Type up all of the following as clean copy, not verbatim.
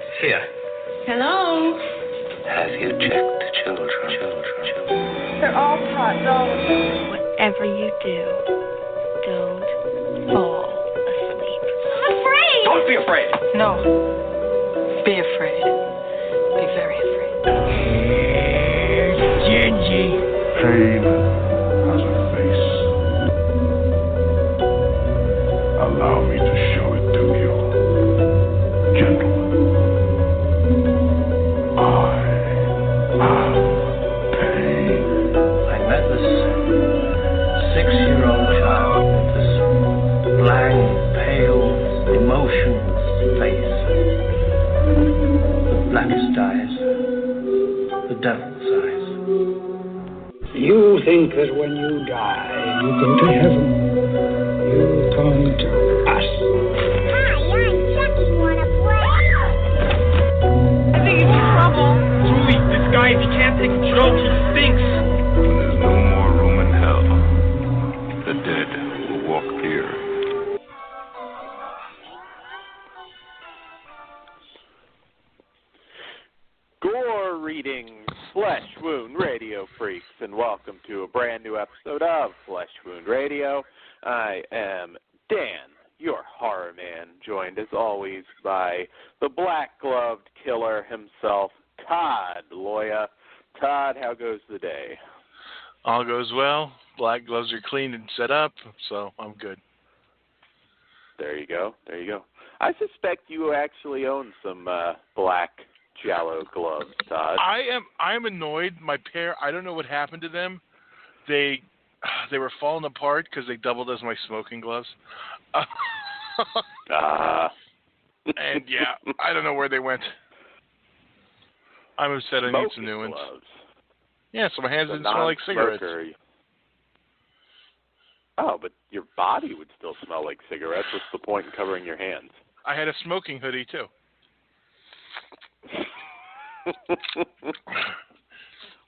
It's here. Hello? Have you checked the children? They're all taught, whatever you do, don't fall asleep. I'm afraid! Don't be afraid! No. Be afraid. Be very afraid. Gingy. Pain has a face. Allow me to show it to you. Gentlemen, I am pain. I met this 6-year-old child with this blank, pale, emotionless face. The blackest eyes. The devil's eyes. You think that when you die, you go to heaven. You come to us. Hi, I'm Chucky. Wanna play? I think he's in trouble. Julie, this guy, if he can't take a joke, he stinks. When there's no more room in hell, the dead will walk here. Gore reading Flesh Wound Radio freaks, and welcome to a brand new episode of Flesh Wound Radio. I am Dan, your horror man, joined as always by the black-gloved killer himself, Todd Loya. Todd, how goes the day? All goes well. Black gloves are cleaned and set up, so I'm good. There you go. I suspect you actually own some black Jello gloves, Todd. I am annoyed. My pair, I don't know what happened to them. They were falling apart because they doubled as my smoking gloves. And yeah, I don't know where they went. I'm upset. I need some new ones. Gloves. Yeah, so my hands didn't smell like cigarettes. Oh, but your body would still smell like cigarettes. What's the point in covering your hands? I had a smoking hoodie too.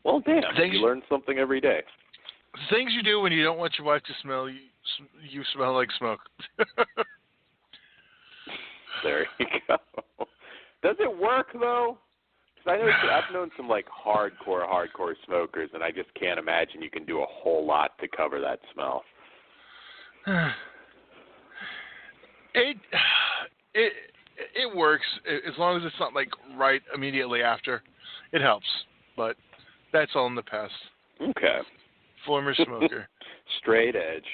Well, damn, you learn something every day. Things you do when you don't want your wife to smell you smell like smoke. There you go. Does it work, though? Because I've known some, like, hardcore smokers, and I just can't imagine you can do a whole lot to cover that smell. It works as long as it's not like right immediately after. It helps, but that's all in the past. Okay. Former smoker. Straight edge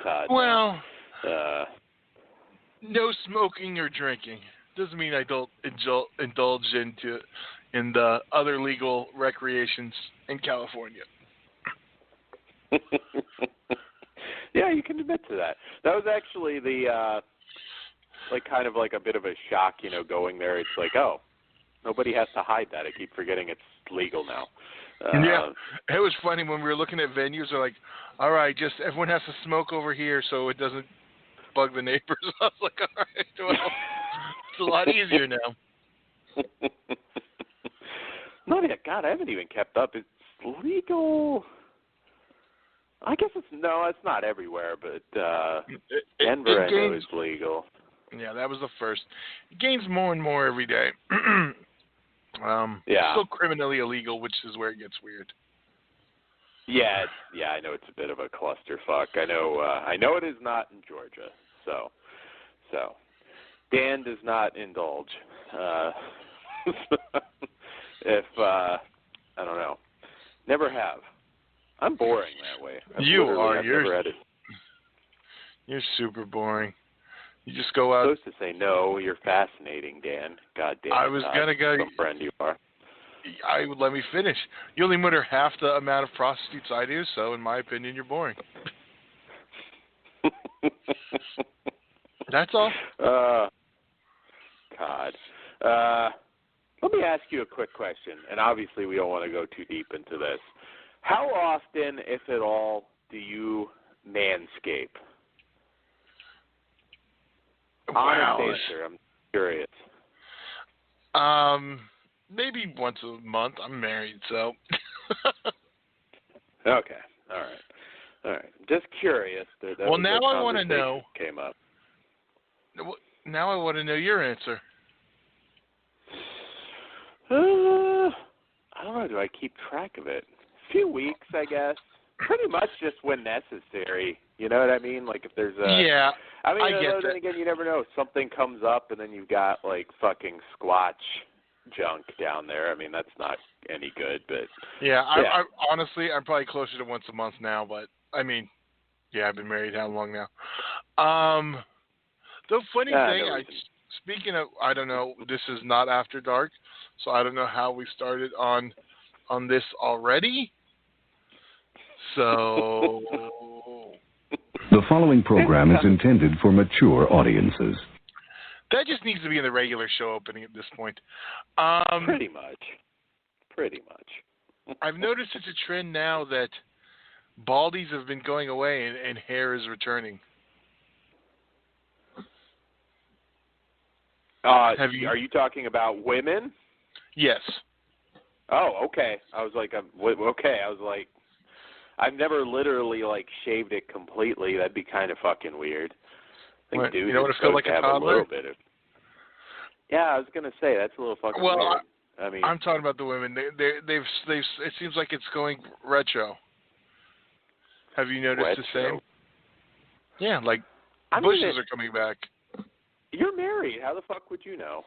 Todd. Well, no smoking or drinking doesn't mean I don't indulge in the other legal recreations in California. Yeah, you can admit to that. That was actually the kind of a bit of a shock, going there. It's like, oh, nobody has to hide that. I keep forgetting it's legal now. Yeah, it was funny when we were looking at venues. They're like, all right, just everyone has to smoke over here so it doesn't bug the neighbors. I was like, all right, well, it's a lot easier now. No, yeah, God, I haven't even kept up. It's legal. I guess it's not everywhere, but Denver I know is legal. Yeah, that was the first. It gains more and more every day. Yeah. It's still criminally illegal, which is where it gets weird. Yeah, I know it's a bit of a clusterfuck. I know it is not in Georgia. So Dan does not indulge. If I don't know, never have. I'm boring that way. You're super boring. You just go out. I'm supposed to say no. You're fascinating, Dan. God damn. I was gonna go. Some friend you are. Let me finish. You only murder half the amount of prostitutes I do, so in my opinion, you're boring. That's all. God. Let me ask you a quick question, and obviously we don't want to go too deep into this. How often, if at all, do you manscape? Wow. Honest answer, I'm curious. Maybe once a month. I'm married, so. Okay. All right. Just curious. Well, now I want to know. Came up. Now I want to know your answer. I don't know. Do I keep track of it? A few weeks, I guess. Pretty much just when necessary. You know what I mean? Like if there's a... Yeah, I mean, I get then that. again, you never know. Something comes up and then you've got like fucking Squatch junk down there. I mean, that's not any good, but... Yeah, I honestly, I'm probably closer to once a month now, but I mean, yeah, I've been married how long now? The funny thing, speaking of, I don't know, this is not After Dark, so I don't know how we started on this already. So... The following program is intended for mature audiences. That just needs to be in the regular show opening at this point. Pretty much. I've noticed it's a trend now that baldies have been going away and hair is returning. Are you talking about women? Yes. Oh, okay. I was like, I've never literally like shaved it completely. That'd be kind of fucking weird. I think dudes you know what it feels like a toddler? A little bit of... Yeah, I was gonna say that's a little fucking weird. I mean, I'm talking about the women. They've. It seems like it's going retro. Have you noticed the same? Yeah, like bushes are coming back. You're married. How the fuck would you know?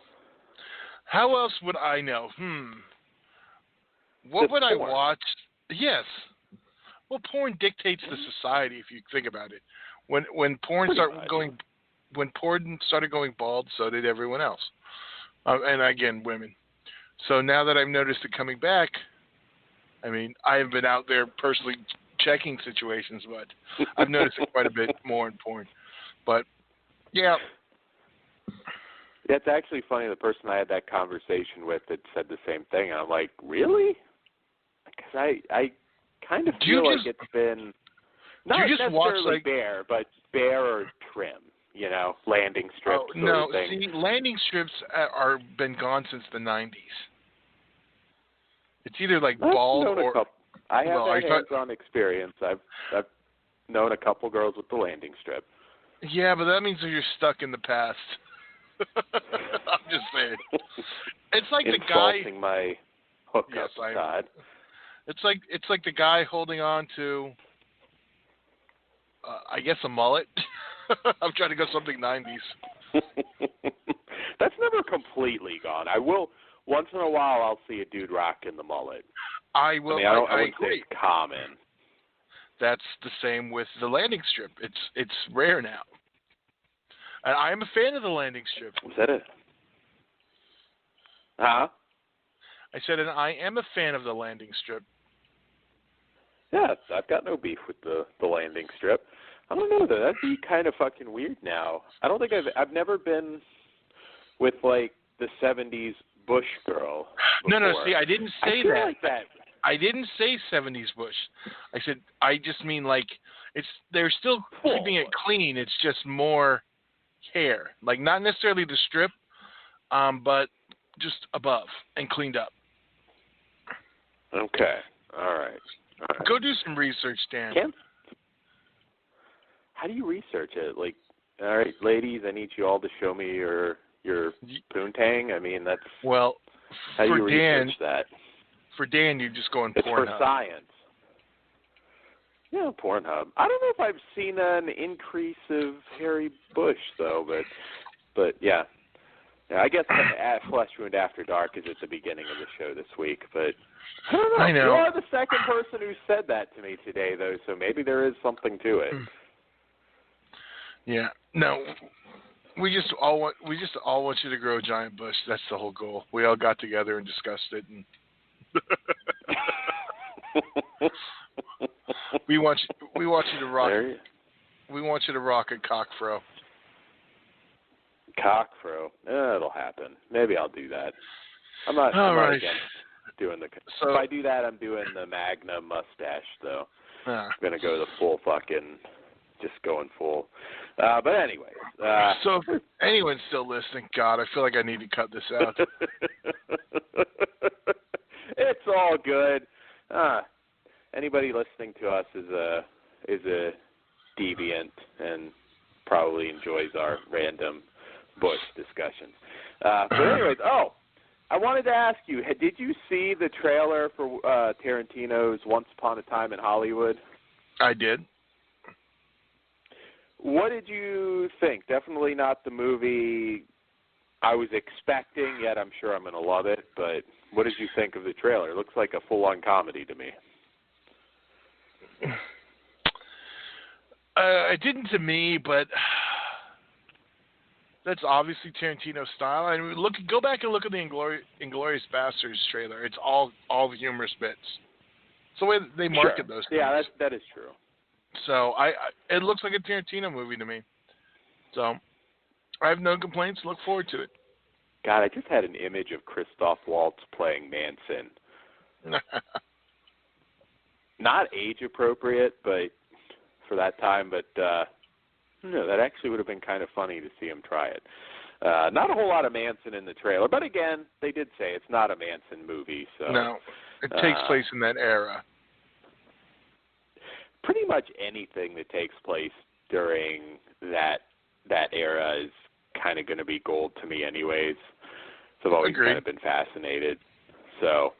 How else would I know? What would I watch? Yes. Well, porn dictates the society. If you think about it, when porn started going bald, so did everyone else, and again, women. So now that I've noticed it coming back, I mean, I have been out there personally checking situations, but I've noticed it quite a bit more in porn. But yeah. It's actually funny. The person I had that conversation with had said the same thing, and I'm like, really? Because I kind of feel like it's been not necessarily bare, but bare or trim. You know, landing strips. No, see, landing strips are been gone since the 90s. It's either like bald or... I have had hands-on experience. I've known a couple girls with the landing strip. Yeah, but that means that you're stuck in the past. I'm just saying. It's like the guy... Insulting my hookup side. It's like the guy holding on to, I guess, a mullet. I'm trying to go something 90s. That's never completely gone. I will, once in a while, I'll see a dude rocking the mullet. I will. I wouldn't say it's common. That's the same with the landing strip. It's rare now. And I am a fan of the landing strip. Is that it? Huh? I said, and I am a fan of the landing strip. Yeah, I've got no beef with the landing strip. I don't know though. That'd be kind of fucking weird now. I don't think I've never been with like the 70s Bush girl before. No. See, I didn't say that. Like that. I didn't say 70s Bush. I said I just mean like they're still keeping it clean. It's just more hair, like not necessarily the strip, but just above and cleaned up. Okay. All right. Go do some research, Dan. How do you research it? Like, all right, ladies, I need you all to show me your poontang. I mean, that's how do you research that? For Dan, you just go on Pornhub. It's for science. Yeah, Pornhub. I don't know if I've seen an increase of hairy bush though, but yeah. I guess Flesh Wound After Dark is at the beginning of the show this week, but I don't know. I know. You are the second person who said that to me today, though, so maybe there is something to it. Yeah. No. We just all want you to grow a giant bush. That's the whole goal. We all got together and discussed it, and we want you to rock. We want you to rock a cock fro. Cock fro. It'll happen. Maybe I'll do that. I'm not against doing the... So, if I do that, I'm doing the Magna mustache, though. I'm going to go the full fucking... Just going full. But anyway. So if anyone's still listening, God, I feel like I need to cut this out. It's all good. Anybody listening to us is a deviant and probably enjoys our random Bush discussions. But anyways, I wanted to ask you, did you see the trailer for Tarantino's Once Upon a Time in Hollywood? I did. What did you think? Definitely not the movie I was expecting, yet I'm sure I'm going to love it. But what did you think of the trailer? It looks like a full-on comedy to me. It didn't to me, but that's obviously Tarantino's style. I mean, go back and look at the Inglourious Basterds trailer. It's all humorous bits. It's the way they market those things. Yeah, that is true. So it looks like a Tarantino movie to me. So I have no complaints. Look forward to it. God, I just had an image of Christoph Waltz playing Manson. Not age appropriate, but for that time. But no, that actually would have been kind of funny to see him try it. Not a whole lot of Manson in the trailer, but again, they did say it's not a Manson movie. So no, it takes place in that era. Pretty much anything that takes place during that era is kind of going to be gold to me anyways. So I've always kind of been fascinated. So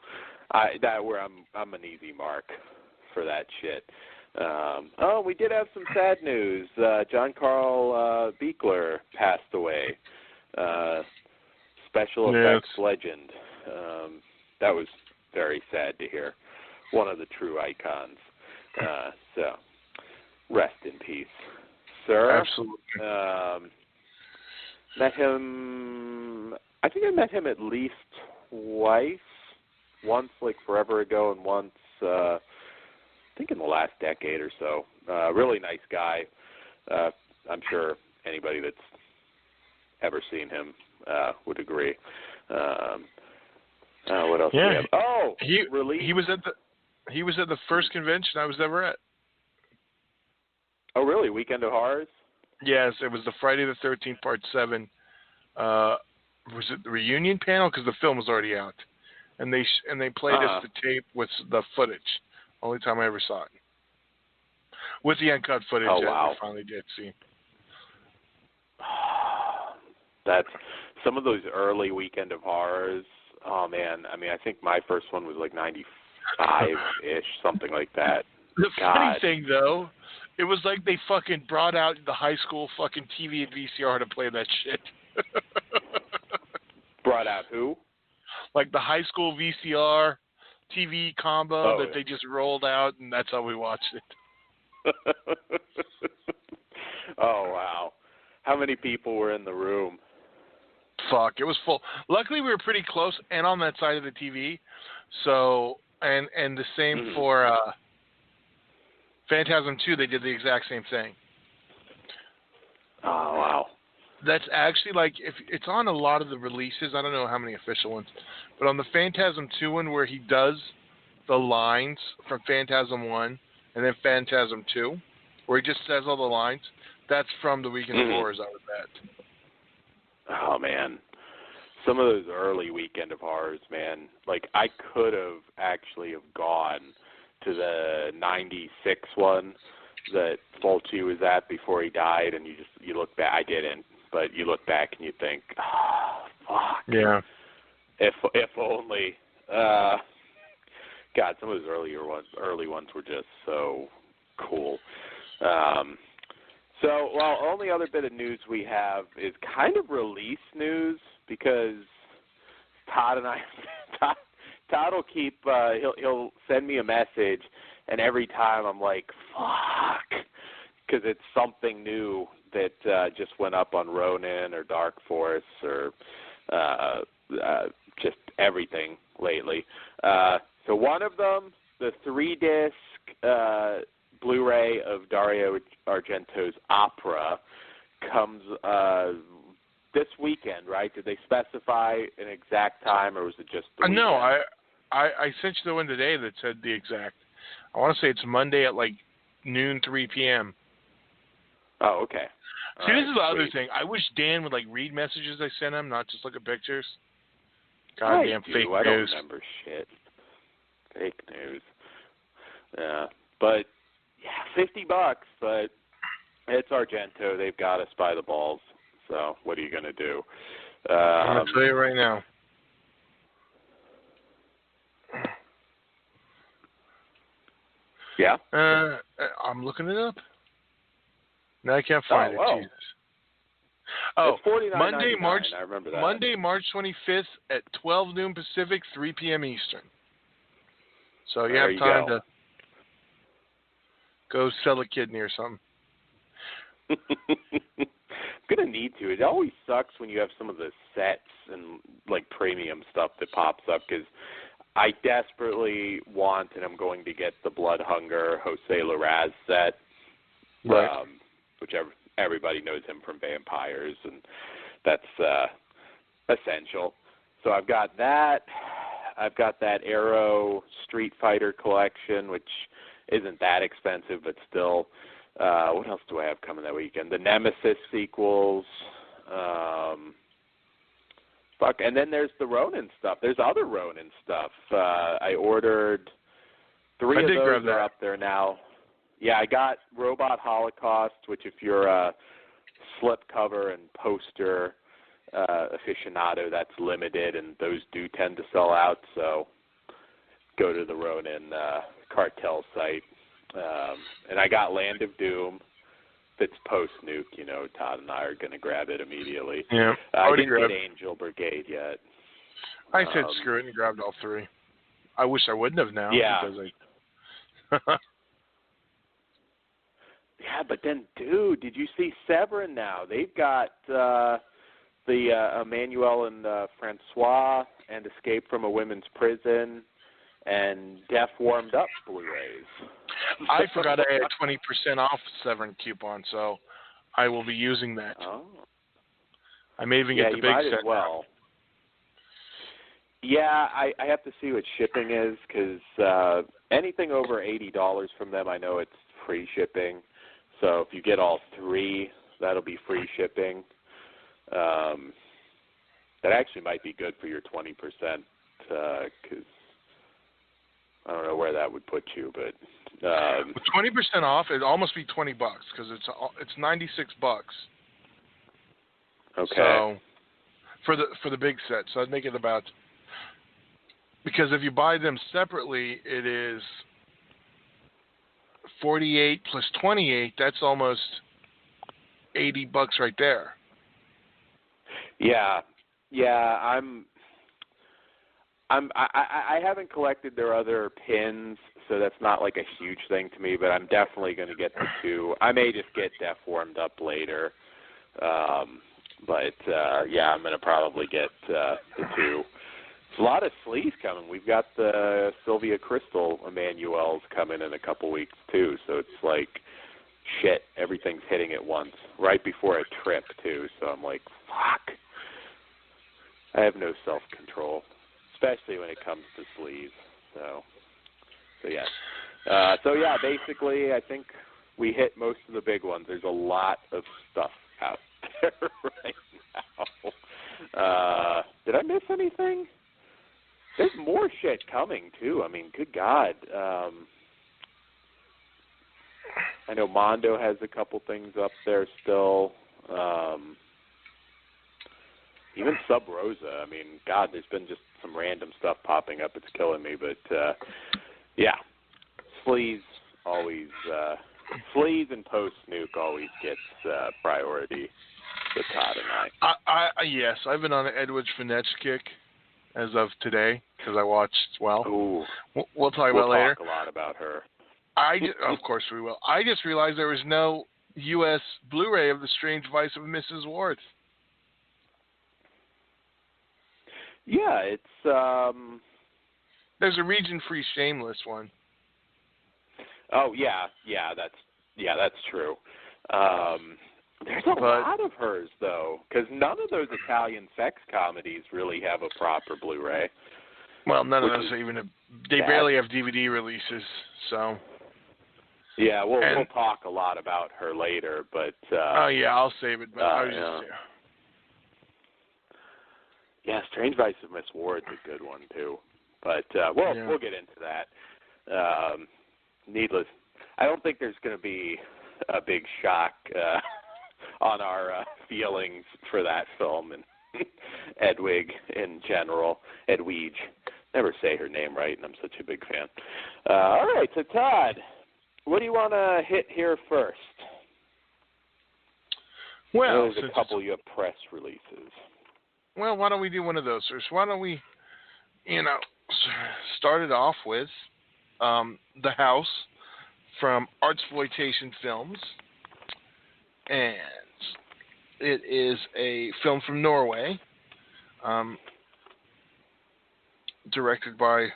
I'm an easy mark for that shit. We did have some sad news. John Carl Buechler passed away. Special effects legend. That was very sad to hear. One of the true icons. So, rest in peace, sir. Absolutely. Met him. I think I met him at least twice. Once, like forever ago, and once, I think in the last decade or so. Really nice guy. I'm sure anybody that's ever seen him would agree. What else do we have? Oh, he was at the first convention I was ever at. Oh, really? Weekend of Horrors? Yes, it was the Friday the 13th Part 7. Was it the reunion panel? Because the film was already out. And they played us the tape with the footage. Only time I ever saw it. With the uncut footage that we finally did see. That's some of those early Weekend of Horrors. Oh, man. I mean, I think my first one was like 95-ish, something like that. The funny thing, though, it was like they fucking brought out the high school fucking TV and VCR to play that shit. Brought out who? Like the high school VCR TV combo that they just rolled out, and that's how we watched it. Oh, wow. How many people were in the room? Fuck, it was full. Luckily, we were pretty close and on that side of the TV. So, and the same for Phantasm 2, they did the exact same thing. Oh, wow. That's actually like, if it's on a lot of the releases, I don't know how many official ones, but on the Phantasm 2 one where he does the lines from Phantasm 1 and then Phantasm 2, where he just says all the lines, that's from the Weekend of Horrors, I would bet. Oh, man. Some of those early Weekend of Horrors, man, like I could have actually have gone to the 96 one that Fulci was at before he died, and you look back. I didn't, but you look back and you think, oh, fuck. Yeah. If only. God, some of those early ones were just so cool. So, only other bit of news we have is kind of release news because Todd and I, Todd will keep, he'll send me a message, and every time I'm like, fuck, because it's something new that just went up on Ronin or Dark Force or just everything lately. So one of them, the 3-disc Blu-ray of Dario Argento's Opera comes this weekend, right? Did they specify an exact time, or was it just the weekend? No, I sent you the one today that said the exact. I want to say it's Monday at like noon, 3 p.m. Oh, okay. See, this is the other thing. I wish Dan would like read messages I sent him, not just look at pictures. Goddamn fake news. I don't remember shit. Fake news. Yeah, but yeah, $50, but it's Argento. They've got us by the balls. So what are you gonna do? I'm gonna tell you right now. Yeah. I'm looking it up. No, I can't find it. Jesus. Oh, it's Monday, March. I remember that. Monday, March 25th at 12 noon Pacific, 3 p.m. Eastern. So you have time to go sell a kidney or something. I'm gonna need to. It always sucks when you have some of the sets and like premium stuff that pops up because I desperately want, and I'm going to get the Blood Hunger Jose Larraz set, right? Which everybody knows him from Vampires, and that's essential. So I've got that. I've got that Arrow Street Fighter collection, which isn't that expensive, but still. What else do I have coming that weekend? The Nemesis sequels. And then there's the Ronin stuff. There's other Ronin stuff. I ordered 3 of those are up there now. Yeah, I got Robot Holocaust, which if you're a slipcover and poster aficionado, that's limited, and those do tend to sell out. So go to the Ronin cartel site. And I got Land of Doom. If it's post-nuke, Todd and I are going to grab it immediately. Yeah, I didn't get Angel Brigade yet. I said screw it and grabbed all 3. I wish I wouldn't have now. Yeah. Because yeah, but then, dude, did you see Severin now? They've got the Emmanuel and Francois and Escape from a Women's Prison and Deaf Warmed Up Blu-rays. I forgot I had 20% off Severin coupon, so I will be using that. Oh. I may even get the big might set as well. Yeah, I have to see what shipping is because anything over $80 from them, I know it's free shipping. So if you get all 3, that'll be free shipping. That actually might be good for your 20% because I don't know where that would put you, but with 20% off, it'd almost be $20 because it's $96. Okay. So for the big set, so I'd make it about, because if you buy them separately, it is 48 plus 28. That's almost $80 right there. Yeah. I haven't collected their other pins, so that's not like a huge thing to me, but I'm definitely going to get the 2. I may just get Deaf Warmed Up later. Yeah, I'm going to probably get the 2. There's a lot of sleeves coming. We've got the Sylvia Crystal Emmanuel's coming in a couple weeks, too, so it's like, shit, everything's hitting at once, right before a trip, too, so I'm like, fuck. I have no self-control, especially when it comes to sleeves. So yes. Basically, I think we hit most of the big ones. There's a lot of stuff out there right now. Did I miss anything? There's more shit coming, too. I mean, good God. I know Mondo has a couple things up there still. Even Sub Rosa. I mean, God, there's been just some random stuff popping up. It's killing me. But, yeah, sleeves always, sleeves and post-nuke always gets priority with Todd and I. Yes, I've been on an Edwidge Finetch kick as of today because I watched, Ooh. We'll talk about later. We'll talk a lot about her. Of course we will. I just realized there was no U.S. Blu-ray of The Strange Vice of Mrs. Worth. Yeah, it's there's a region-free Shameless one. Oh yeah, that's true. There's a lot of hers though, because none of those Italian sex comedies really have a proper Blu-ray. Well, none of those even they barely have DVD releases, so. Yeah, we'll talk a lot about her later, but. I'll save it. But I was just. Yeah, Strange Vice of Miss Ward's a good one too, but we'll get into that. Needless, I don't think there's going to be a big shock on our feelings for that film and Edwige in general. Edwige, never say her name right, and I'm such a big fan. All right, so Todd, what do you want to hit here first? Well, there's a couple you have press releases. Well, why don't we do one of those first? Why don't we, start it off with The House from Artsploitation Films. And it is a film from Norway, directed by,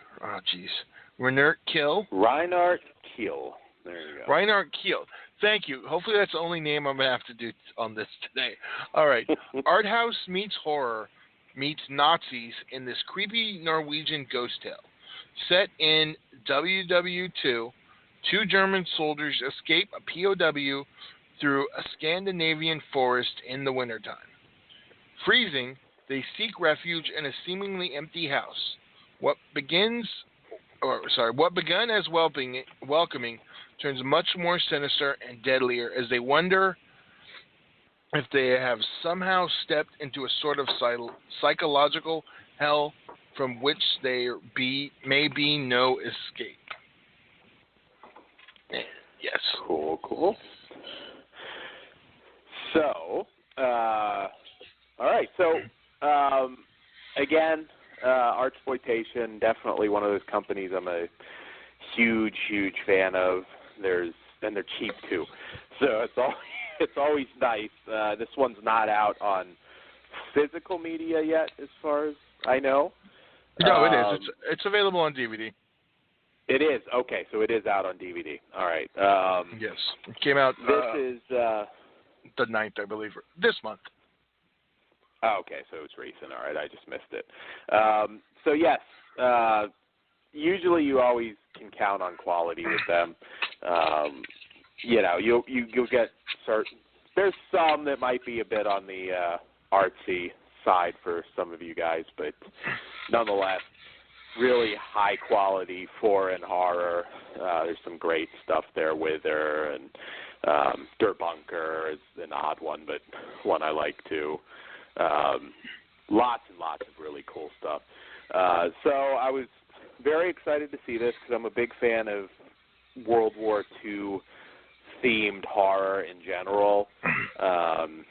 Reinhard Kiel. Reinhard Kiel. There you go. Reinhard Kiel. Thank you. Hopefully that's the only name I'm going to have to do on this today. All right. Art house meets horror meets Nazis in this creepy Norwegian ghost tale. Set in WW2, two German soldiers escape a POW through a Scandinavian forest in the wintertime. Freezing, they seek refuge in a seemingly empty house. What begun as welcoming turns much more sinister and deadlier as they wonder if they have somehow stepped into a sort of psychological hell from which there may be no escape. Yes. Cool. So, all right. So, again, Artsploitation, definitely one of those companies I'm a huge fan of. And they're cheap too, so it's always nice. This one's not out on physical media yet, as far as I know. No, it is. It's available on DVD. It is. Okay, so it is out on DVD. All right. Yes, it came out. This is the 9th, I believe, this month. Oh, okay, so it's recent. All right, I just missed it. So yes, usually you always can count on quality with them. You'll get certain. There's some that might be a bit on the artsy side for some of you guys, but nonetheless, really high quality foreign horror. There's some great stuff there. Wither and Der Bunker is an odd one, but one I like too. Lots and lots of really cool stuff. So I was very excited to see this because I'm a big fan of World War II themed horror in general, and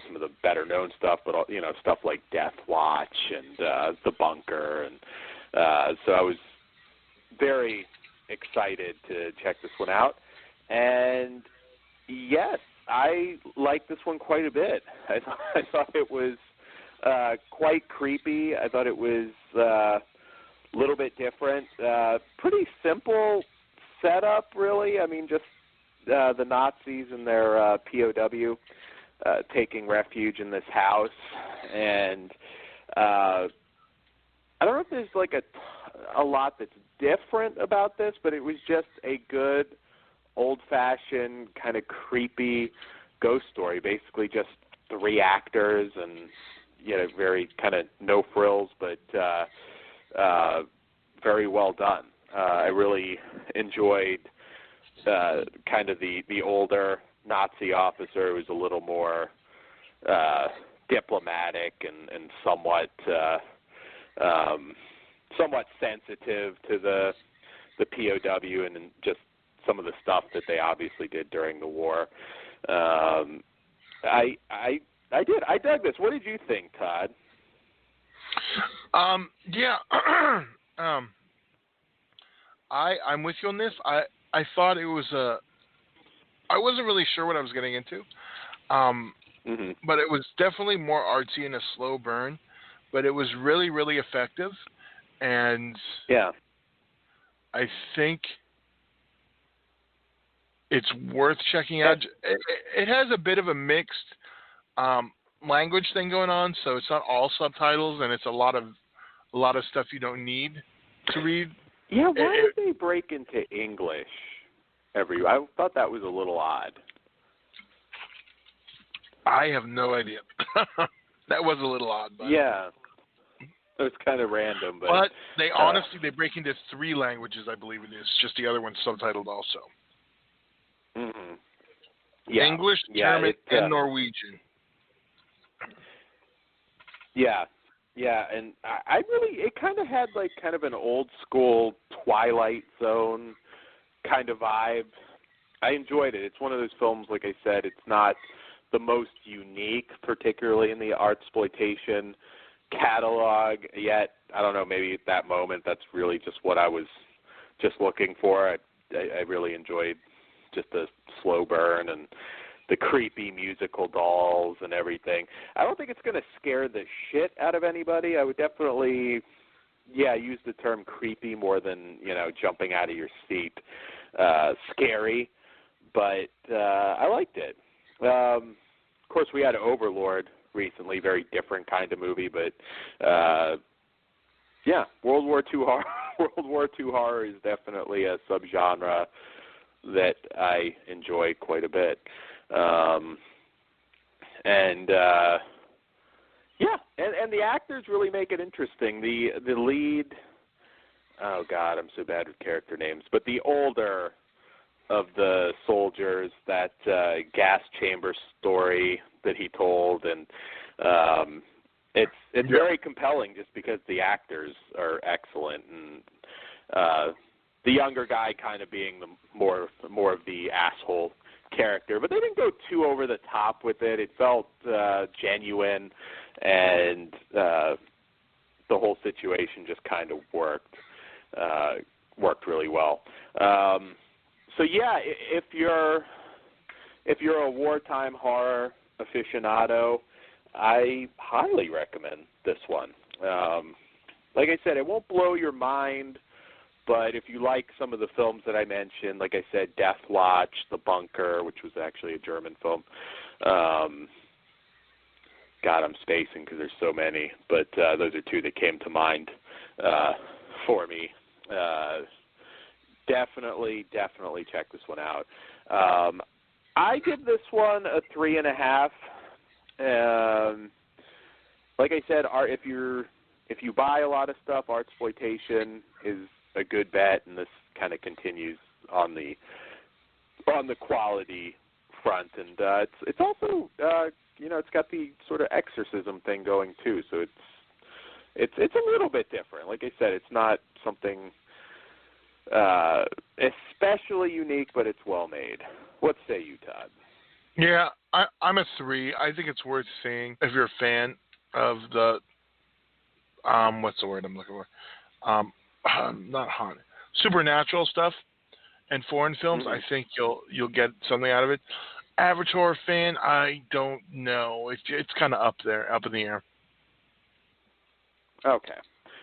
some of the better known stuff, but stuff like Death Watch and The Bunker, and so I was very excited to check this one out. And yes, I liked this one quite a bit. I thought it was quite creepy. I thought it was a little bit different. Pretty simple setup, really. I mean, just the Nazis and their POW taking refuge in this house. And I don't know if there's like a lot that's different about this, but it was just a good old-fashioned kind of creepy ghost story. Basically just 3 actors and, very kind of no frills, but very well done. I really enjoyed kind of the older Nazi officer who was a little more diplomatic and somewhat sensitive to the POW and just some of the stuff that they obviously did during the war. I dug this. What did you think, Todd? Yeah. I'm with you on this. I thought it was I wasn't really sure what I was getting into. But it was definitely more artsy and a slow burn, but it was really, really effective. And yeah, I think it's worth checking out. It has a bit of a mixed language thing going on, so it's not all subtitles, and it's a lot of stuff you don't need to read. Yeah, why did they break into English I thought that was a little odd. I have no idea. That was a little odd. But yeah. It was kind of random. But they honestly, they break into 3 languages, I believe it is. Just the other one's subtitled also. Mm-hmm. Yeah. English, German, and Norwegian. Yeah. Yeah, and I really, it kind of had like kind of an old school Twilight Zone kind of vibe. I enjoyed it. It's one of those films, like I said, it's not the most unique, particularly in the artsploitation catalog, yet, I don't know, maybe at that moment that's really just what I was just looking for. I really enjoyed just the slow burn and the creepy musical dolls and everything. I don't think it's going to scare the shit out of anybody. I would definitely, use the term creepy more than, jumping out of your seat. Scary, but I liked it. Of course, we had Overlord recently, very different kind of movie, but World War II horror. World War II horror is definitely a subgenre that I enjoy quite a bit. And the actors really make it interesting. The lead, oh God, I'm so bad with character names, but the older of the soldiers, that gas chamber story that he told, and it's very compelling just because the actors are excellent, and the younger guy kind of being the more of the asshole character, but they didn't go too over the top with it. It felt genuine, and the whole situation just kind of worked really well. So if you're a wartime horror aficionado, I highly recommend this one. Like I said, it won't blow your mind, but if you like some of the films that I mentioned, like I said, Death Watch, The Bunker, which was actually a German film. God, I'm spacing because there's so many, but those are two that came to mind for me. Definitely check this one out. I give this one a 3.5. Like I said, if you buy a lot of stuff, artsploitation is a good bet, and this kind of continues on the quality front, and it's also it's got the sort of exorcism thing going too, so it's a little bit different. Like I said, it's not something especially unique, but it's well made. What say you, Todd? Yeah, I'm a 3. I think it's worth seeing if you're a fan of the what's the word I'm looking for? Not haunted, supernatural stuff and foreign films. I think you'll get something out of it. Average horror fan, I don't know. It's kind of up there, up in the air. Okay.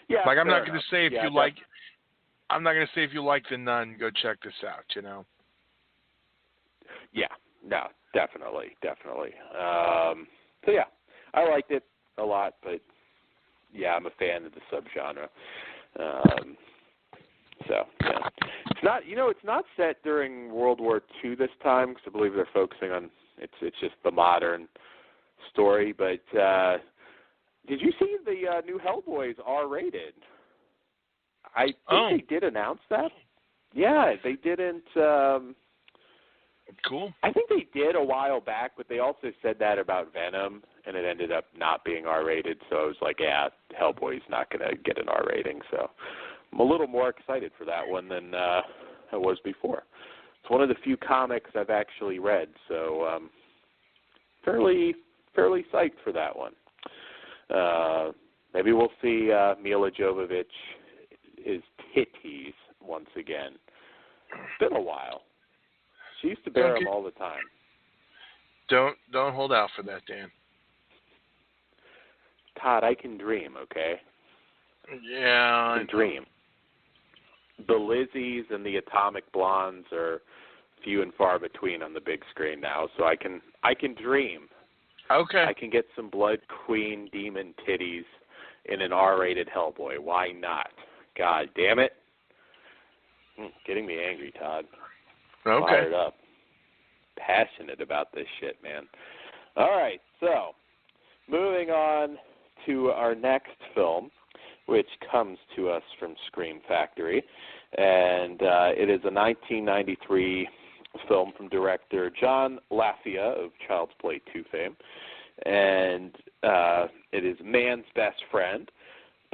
Yeah. Like I'm not going enough. to say if you like. I'm not going to say if you like The Nun, go check this out. Yeah. No. Definitely. So yeah, I liked it a lot, but yeah, I'm a fan of the subgenre. So yeah, it's not set during World War II this time, because I believe they're focusing on it's just the modern story. But did you see the new Hellboy's R-rated? I think they did announce that. Yeah, they didn't. Cool. I think they did a while back, but they also said that about Venom, and it ended up not being R-rated. So I was like, yeah, Hellboy's not going to get an R rating. So I'm a little more excited for that one than I was before. It's one of the few comics I've actually read, so fairly psyched for that one. Maybe we'll see Mila Jovovich is titties once again. It's been a while. She used to bear them all the time. Don't hold out for that, Dan. Todd, I can dream, okay? Yeah, I can dream. The Lizzies and the Atomic Blondes are few and far between on the big screen now, so I can dream. Okay. I can get some Blood Queen demon titties in an R-rated Hellboy. Why not? God damn it. Getting me angry, Todd. Okay. Fired up. Passionate about this shit, man. All right, so moving on to our next film, which comes to us from Scream Factory, and it is a 1993 film from director John Lafia of Child's Play 2 fame, and it is Man's Best Friend,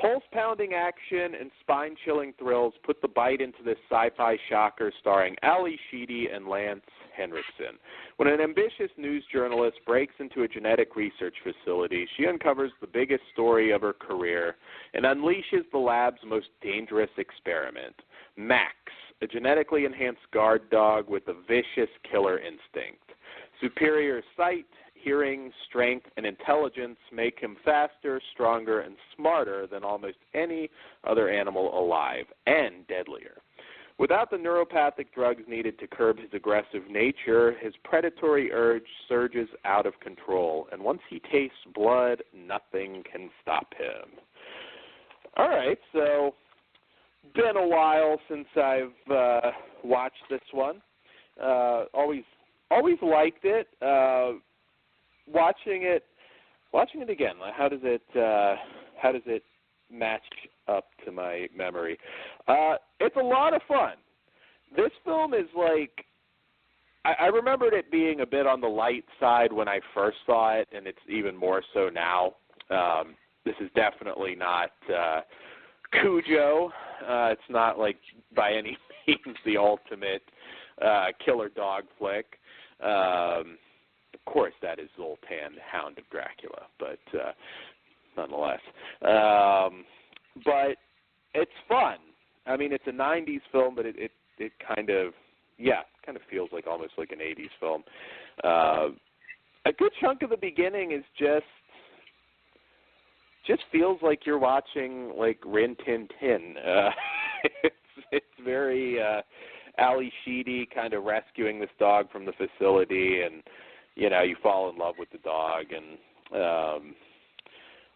Pulse-pounding action and spine-chilling thrills put the bite into this sci-fi shocker starring Ali Sheedy and Lance Henriksen. When an ambitious news journalist breaks into a genetic research facility, she uncovers the biggest story of her career and unleashes the lab's most dangerous experiment, Max, a genetically enhanced guard dog with a vicious killer instinct. Superior sight, hearing, strength, and intelligence make him faster, stronger, and smarter than almost any other animal alive, and deadlier. Without the neuropathic drugs needed to curb his aggressive nature, his predatory urge surges out of control, and once he tastes blood, nothing can stop him. All right, so been a while since I've watched this one. Always liked it. Watching it again, how does it match up to my memory? It's a lot of fun. This film is like, I remembered it being a bit on the light side when I first saw it, and it's even more so now. This is definitely not Cujo. It's not like by any means the ultimate killer dog flick. Of course, that is Zoltan, Hound of Dracula, but nonetheless. But it's fun. I mean, it's a 90s film, but it kind of feels like almost like an 80s film. A good chunk of the beginning is just feels like you're watching like Rin Tin Tin. It's very Ali Sheedy kind of rescuing this dog from the facility, and you fall in love with the dog. And I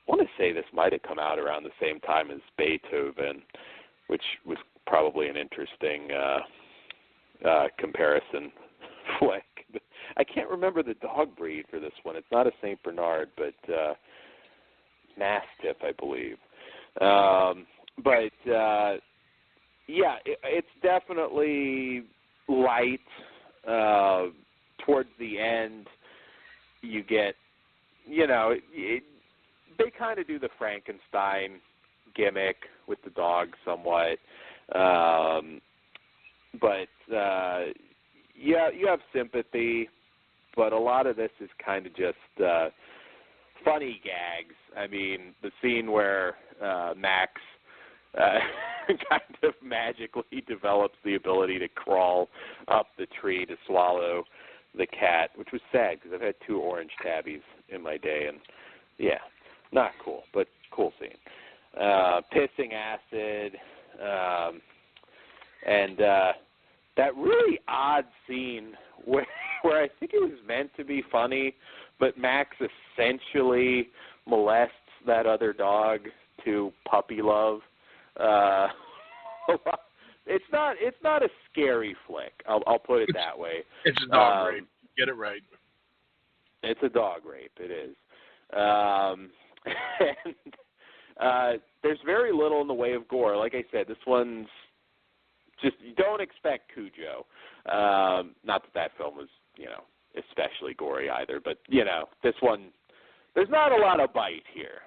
want to say this might have come out around the same time as Beethoven, which was probably an interesting comparison flick. I can't remember the dog breed for this one. It's not a Saint Bernard, but Mastiff, I believe. It's definitely light. Towards the end, you get, they kind of do the Frankenstein gimmick with the dog somewhat. You have sympathy, but a lot of this is kind of just funny gags. I mean, the scene where Max kind of magically develops the ability to crawl up the tree to swallow the cat, which was sad because I've had 2 orange tabbies in my day, and yeah, not cool, but cool scene. Pissing acid, and that really odd scene where I think it was meant to be funny, but Max essentially molests that other dog to puppy love. It's not a scary flick. I'll put it that way. It's a dog rape. Get it right. It's a dog rape. It is. And there's very little in the way of gore. Like I said, this one's just, you don't expect Cujo. Not that film was, especially gory either. But, this one, there's not a lot of bite here.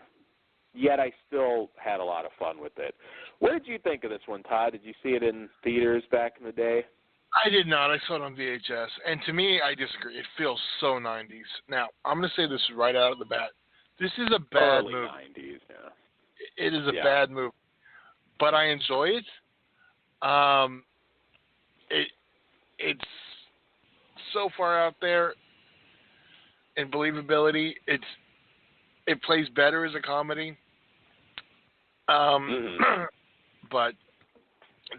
Yet I still had a lot of fun with it. What did you think of this one, Todd? Did you see it in theaters back in the day? I did not. I saw it on VHS. And to me, I disagree. It feels so 90s. Now, I'm going to say this right out of the bat. This is a bad movie. Early 90s, yeah. It is a bad movie. But I enjoy it. It's so far out there in believability. It plays better as a comedy. But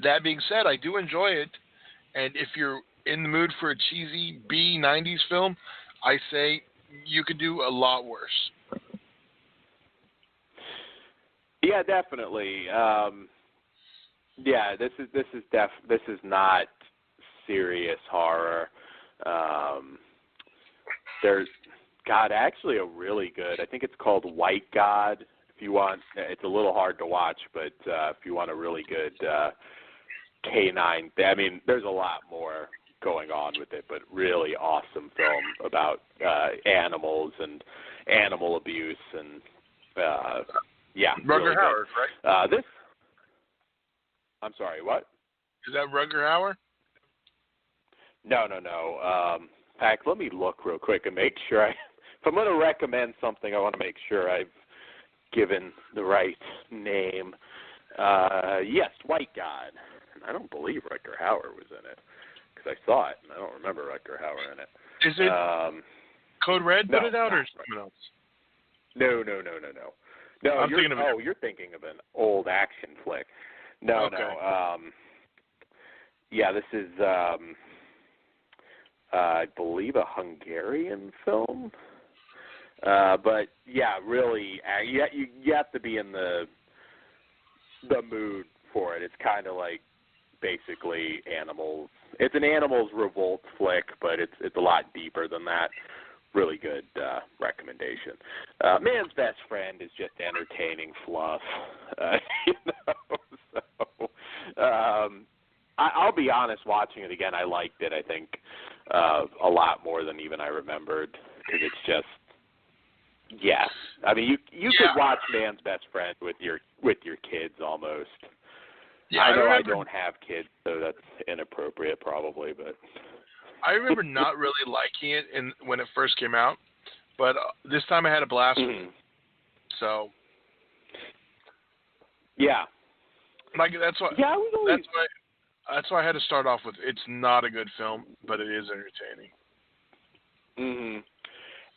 that being said, I do enjoy it. And if you're in the mood for a cheesy B-90s film, I say you could do a lot worse. Yeah, definitely. This is not serious horror. There's actually a really good, I think it's called White God. If you want, it's a little hard to watch, but if you want a really good canine, I mean, there's a lot more going on with it, but really awesome film about animals and animal abuse, and Yeah. Rutger really Hauer, right? I'm sorry, what? Is that Rutger Hauer? No. In fact, let me look real quick and make sure if I'm going to recommend something, I want to make sure I've given the right name. Yes, White God. I don't believe Rutger Hauer was in it because I saw it and I don't remember Rutger Hauer in it. Is it Code Red put it out or someone else? No. No, you're thinking of an old action flick. No. Yeah, this is I believe a Hungarian film. But yeah, really, you have to be in the mood for it. It's kind of like basically Animals. It's an Animals Revolt flick, but it's a lot deeper than that. Really good recommendation. Man's Best Friend is just entertaining fluff. I'll be honest, watching it again, I liked it, I think, a lot more than even I remembered, because it's just, yeah. I mean, you could watch Man's Best Friend with your kids almost. Yeah, I know I don't have kids, so that's inappropriate probably, but I remember not really liking it when it first came out, but this time I had a blast with it. So yeah, like that's why. Yeah, that's why I had to start off with. It's not a good film, but it is entertaining.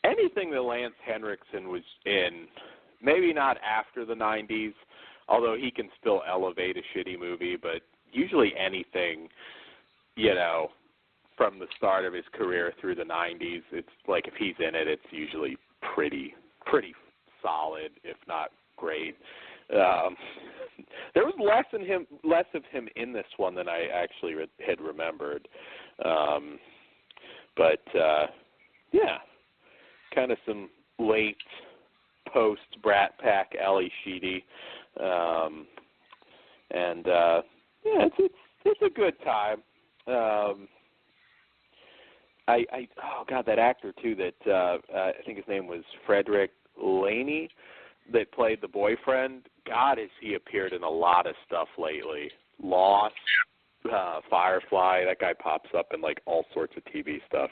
Anything that Lance Henriksen was in, maybe not after the 90s, although he can still elevate a shitty movie, but usually anything, from the start of his career through the 90s, it's like if he's in it, it's usually pretty solid, if not great. There was less of him in this one than I actually had remembered. But yeah, kind of some late post Brat Pack Ali Sheedy, and yeah, it's a good time. Oh God, that actor too that I think his name was Frederick Laney that played the boyfriend. God, has he appeared in a lot of stuff lately. Lost, Firefly. That guy pops up in like all sorts of TV stuff.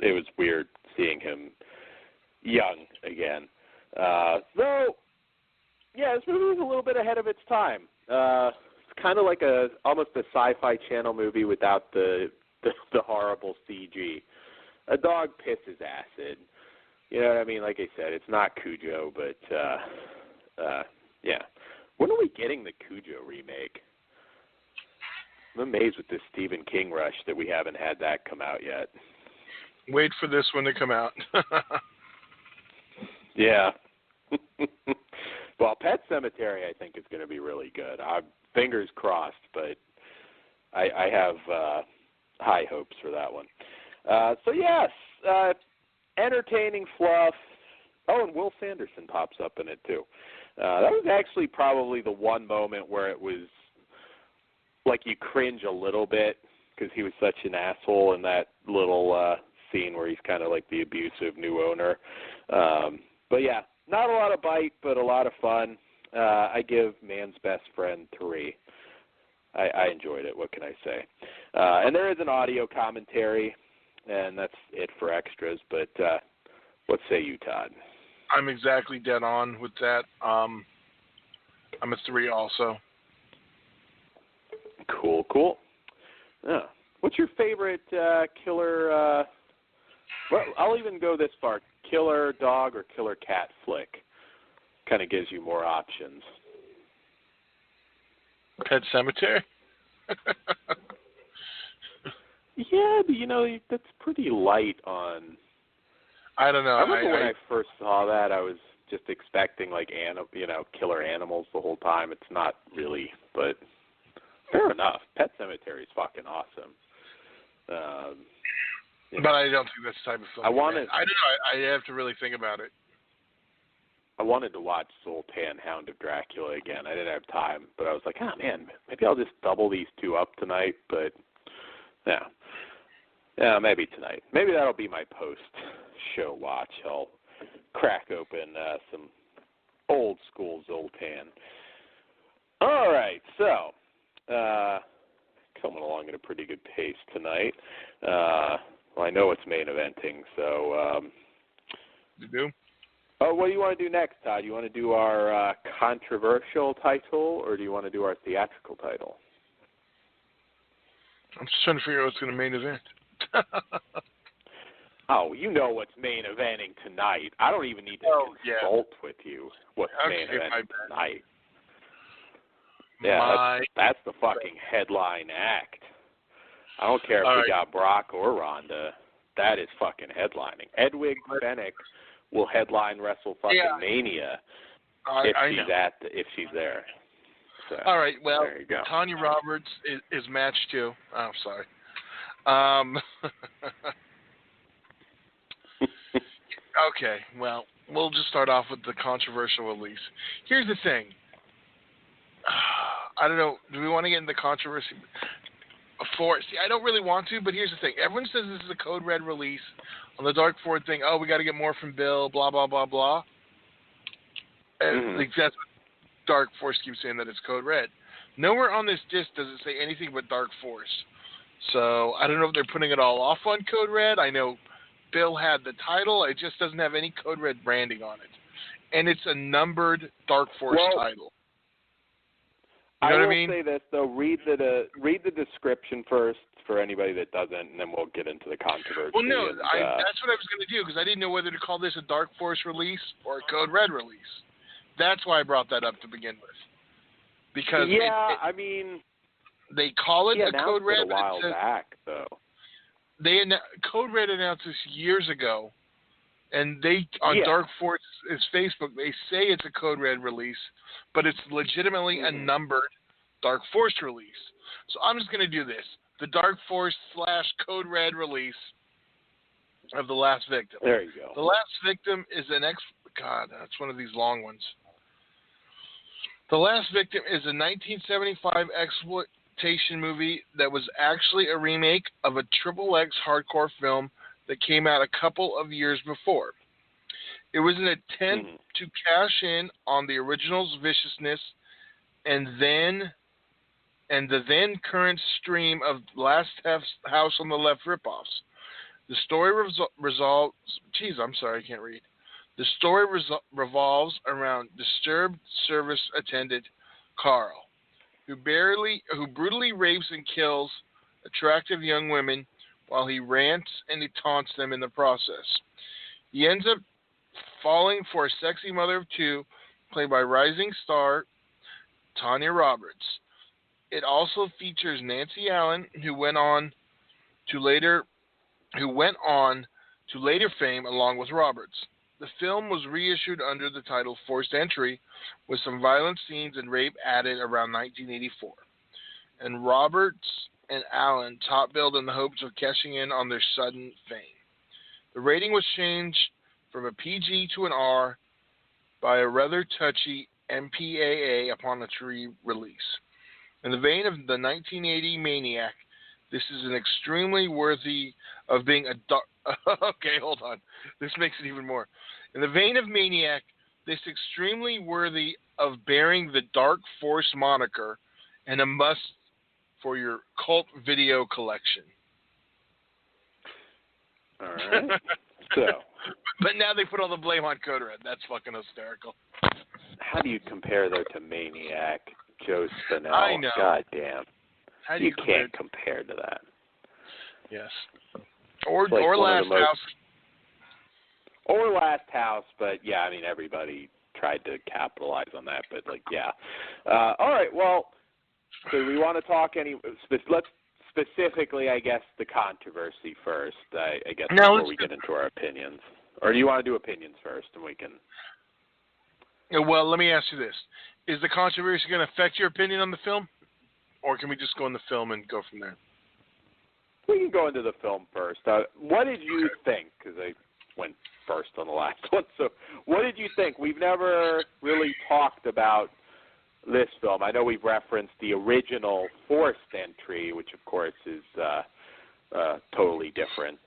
It was weird seeing him young again. So yeah, this movie was a little bit ahead of its time. It's kind of like almost a Sci-Fi Channel movie without the horrible CG. A dog pisses acid. You know what I mean? Like I said, it's not Cujo, but yeah. When are we getting the Cujo remake? I'm amazed with this Stephen King rush that we haven't had that come out yet. Wait for this one to come out. Yeah. Well, Pet Sematary I think is going to be really good. Fingers crossed, but I have high hopes for that one. So yes, entertaining fluff. Oh, and Will Sanderson pops up in it too. That was actually probably the one moment where it was like you cringe a little bit because he was such an asshole in that little scene where he's kind of like the abusive new owner. But yeah, not a lot of bite, but a lot of fun. I give Man's Best Friend 3. I enjoyed it. What can I say? And there is an audio commentary, and that's it for extras. But what say you, Todd? I'm exactly dead on with that. I'm a 3 also. Cool. Yeah. What's your favorite killer? Well, I'll even go this far: killer dog or killer cat flick. Kind of gives you more options. Pet Sematary? Yeah, but that's pretty light on. I don't know. I remember when I first saw that, I was just expecting like killer animals the whole time. It's not really, but fair enough. Pet Sematary is fucking awesome. But I don't think that's the type of film. I don't know. I have to really think about it. I wanted to watch Zoltan, Hound of Dracula again. I didn't have time, but I was like, oh man, maybe I'll just double these two up tonight. But yeah, maybe tonight. Maybe that'll be my post-show watch. I'll crack open some Old school Zoltan. All right, so coming along at a pretty good pace tonight. Well, I know it's main eventing, so. You do? Oh, what do you want to do next, Todd? You want to do our controversial title, or do you want to do our theatrical title? I'm just trying to figure out what's going to main event. Oh, you know what's main eventing tonight. I don't even need to consult with you what's main eventing tonight. Yeah, that's the fucking headline act. I don't care if we got Brock or Ronda. That is fucking headlining. Edwig Fenech will headline Wrestle fucking Mania if she's there. So, all right, well, there you go. Tanya Roberts is match 2. Oh, sorry. Okay, well, we'll just start off with the controversial release. Here's the thing. I don't know. Do we want to get into controversy? See, I don't really want to, but here's the thing. Everyone says this is a Code Red release on the Dark Force thing. Oh, we got to get more from Bill, blah, blah, blah, blah. And that's what Dark Force keeps saying, that it's Code Red. Nowhere on this disc does it say anything but Dark Force. So I don't know if they're putting it all off on Code Red. I know Bill had the title. It just doesn't have any Code Red branding on it. And it's a numbered Dark Force title. You know what I mean? I will say this, though. Read the description first for anybody that doesn't, and then we'll get into the controversy. Well, no, that's what I was going to do, because I didn't know whether to call this a Dark Force release or a Code Red release. That's why I brought that up to begin with. Because I mean, they call it a Code Red. A while back, though. Code Red announced this years ago, and they on Dark Force's Facebook, they say it's a Code Red release, but it's legitimately a numbered Dark Force release. So I'm just going to do this: the Dark Force / Code Red release of The Last Victim. There you go. The Last Victim is God, that's one of these long ones. The Last Victim is a 1975 exploitation movie that was actually a remake of a XXX hardcore film that came out a couple of years before. It was an attempt to cash in on the original's viciousness and the then current stream of Last House on the Left ripoffs. The story The story revolves around disturbed service attendant Carl, who brutally rapes and kills attractive young women while he rants and he taunts them in the process. He ends up falling for a sexy mother of 2, played by rising star Tanya Roberts. It also features Nancy Allen, who went on to later fame along with Roberts. The film was reissued under the title Forced Entry, with some violent scenes and rape added around 1984. And Roberts and Allen top-billed in the hopes of cashing in on their sudden fame. The rating was changed from a PG to an R by a rather touchy MPAA upon its re-release. In the vein of the 1980 Maniac, this is an extremely worthy of being a okay, hold on. This makes it even more. In the vein of Maniac, this extremely worthy of bearing the Dark Force moniker and a must for your cult video collection. All right. But now they put all the blame on Code Red. That's fucking hysterical. How do you compare, though, to Maniac, Joe Spinell? I know. God damn. How do you can't compare to that. Yes. Or Last House. Or Last House, but yeah, I mean, everybody tried to capitalize on that, but all right, well, so we want to talk let's specifically, I guess, the controversy first, I guess, before we get into our opinions. Or do you want to do opinions first, and we can... Well, let me ask you this. Is the controversy going to affect your opinion on the film? Or can we just go in the film and go from there? We can go into the film first. What did you think? Because I went first on the last one. So what did you think? We've never really talked about this film. I know we've referenced the original Forced Entry, which, of course, is a totally different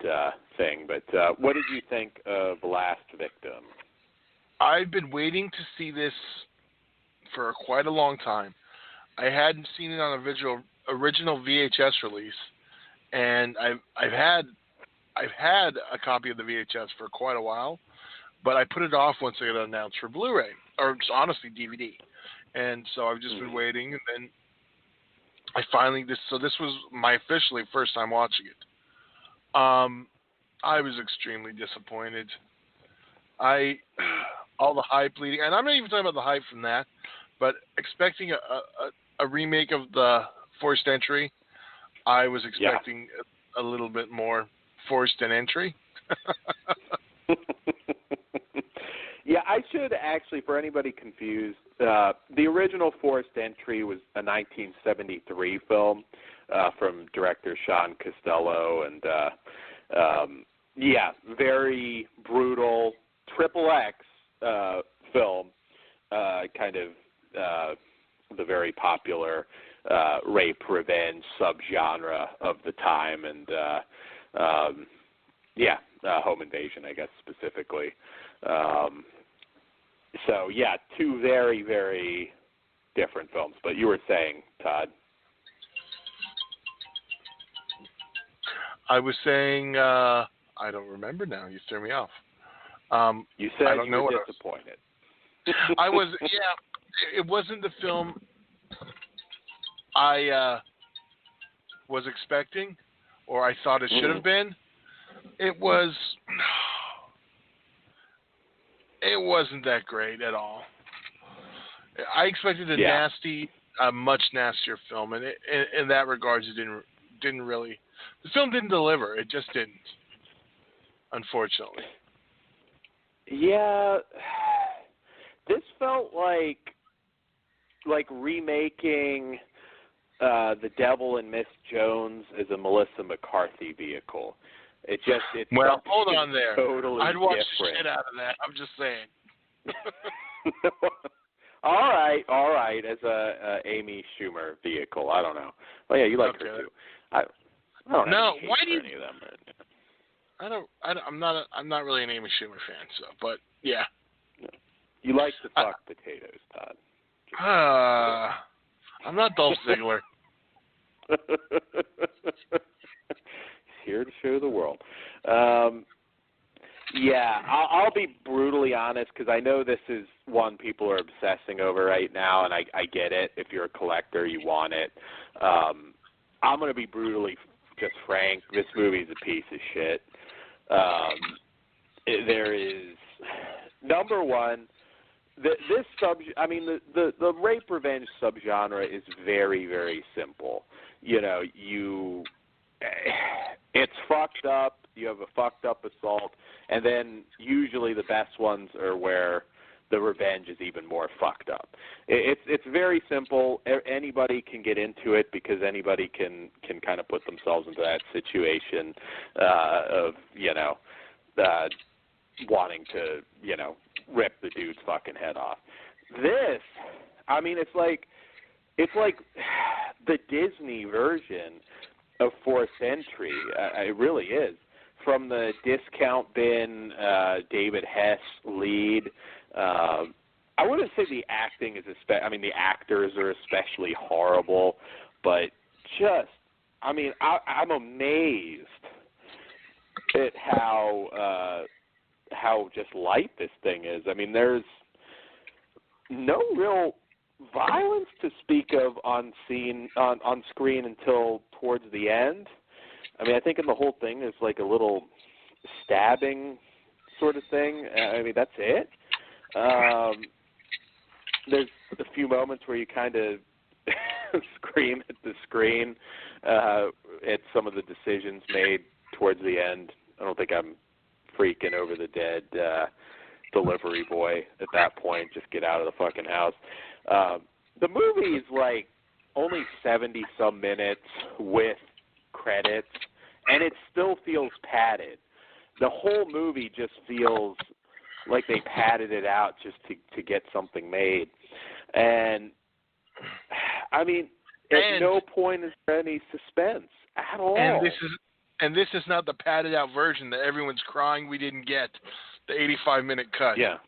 thing. But what did you think of Last Victim? I've been waiting to see this for quite a long time. I hadn't seen it on a original VHS release, and I've had a copy of the VHS for quite a while, but I put it off once it got announced for Blu-ray, or just honestly DVD. And so I've just been waiting, and then I finally this was my officially first time watching it. I was extremely disappointed. All the hype leading, and I'm not even talking about the hype from that, but expecting a remake of the Forced Entry, I was expecting a little bit more forced an entry. Yeah, I should actually, for anybody confused, the original Forced Entry was a 1973 film from director Sean Costello, and very brutal, XXX film, kind of the very popular rape revenge subgenre of the time, and home invasion, I guess, specifically. Two very, very different films. But you were saying, Todd? I was saying, I don't remember now. You threw me off. You said I don't you know were disappointed. I was, it wasn't the film I was expecting, or I thought it should have been. It wasn't that great at all. I expected a much nastier film, and in that regards, it didn't really. The film didn't deliver. It just didn't, unfortunately. Yeah, this felt like remaking The Devil and Miss Jones as a Melissa McCarthy vehicle. Hold on there. Totally I'd watch different. the shit out of that. I'm just saying. All right. As a Amy Schumer vehicle, I don't know. Well, yeah, you like her too. I don't know. Why do you? Any of them. I'm not really an Amy Schumer fan. So, but yeah. You like to talk potatoes, Todd. I'm not Dolph Ziggler. He's here to show the world. I'll be brutally honest, because I know this is one people are obsessing over right now, and I get it. If you're a collector, you want it. I'm going to be brutally just frank. This movie's a piece of shit. There is, number one, the rape revenge subgenre is very, very simple. It's fucked up. You have a fucked up assault, and then usually the best ones are where the revenge is even more fucked up. It's very simple. Anybody can get into it because anybody can kind of put themselves into that situation of wanting to rip the dude's fucking head off. This, it's like the Disney version of Forced Entry. It really is. From the discount bin, David Hess lead. I wouldn't say the acting is the actors are especially horrible, but just, I'm amazed at how just light this thing is. There's no real violence to speak of on screen until towards the end. I think in the whole thing there's like a little stabbing sort of thing. That's it. There's a few moments where you kind of scream at the screen at some of the decisions made towards the end. I don't think I'm freaking over the dead delivery boy at that point. Just get out of the fucking house. The movie is like only 70-some minutes with credits, and it still feels padded. The whole movie just feels like they padded it out just to get something made. And, at no point is there any suspense at all. And this is not the padded out version that everyone's crying we didn't get, the 85-minute cut. Yeah.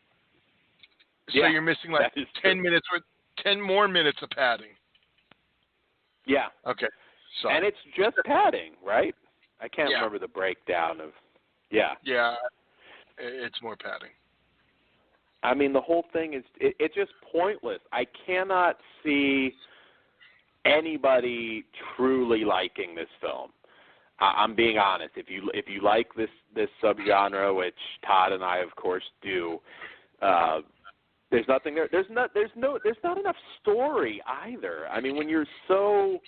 So you're missing like 10 minutes or 10 more minutes of padding. Yeah. Okay. So. And it's just padding, right? I can't remember the breakdown of. Yeah. Yeah. It's more padding. I mean, the whole thing is it's just pointless. I cannot see anybody truly liking this film. I'm being honest. If you like this subgenre, which Todd and I, of course, do, there's nothing there. There's not enough story either. I mean, when you're so,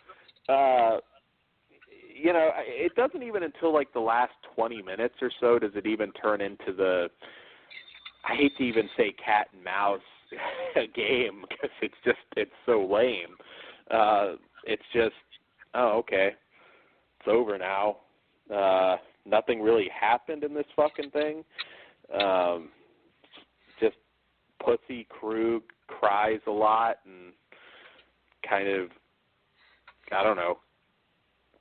it doesn't even until like the last 20 minutes or so does it even turn into the. I hate to even say cat and mouse game because it's so lame. It's just, oh, okay, it's over now. Nothing really happened in this fucking thing. Just Pussy Krug cries a lot and kind of, I don't know,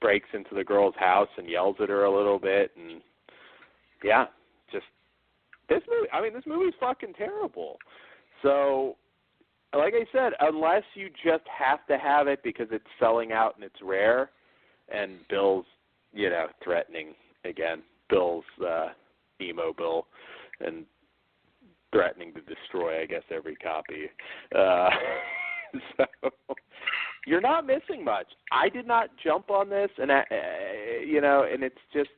breaks into the girl's house and yells at her a little bit, and yeah, just this movie's fucking terrible. So, like I said, unless you just have to have it because it's selling out and it's rare, and Bill's, threatening again, Bill's emo Bill, and threatening to destroy, I guess, every copy. So you're not missing much. I did not jump on this, and and it's just,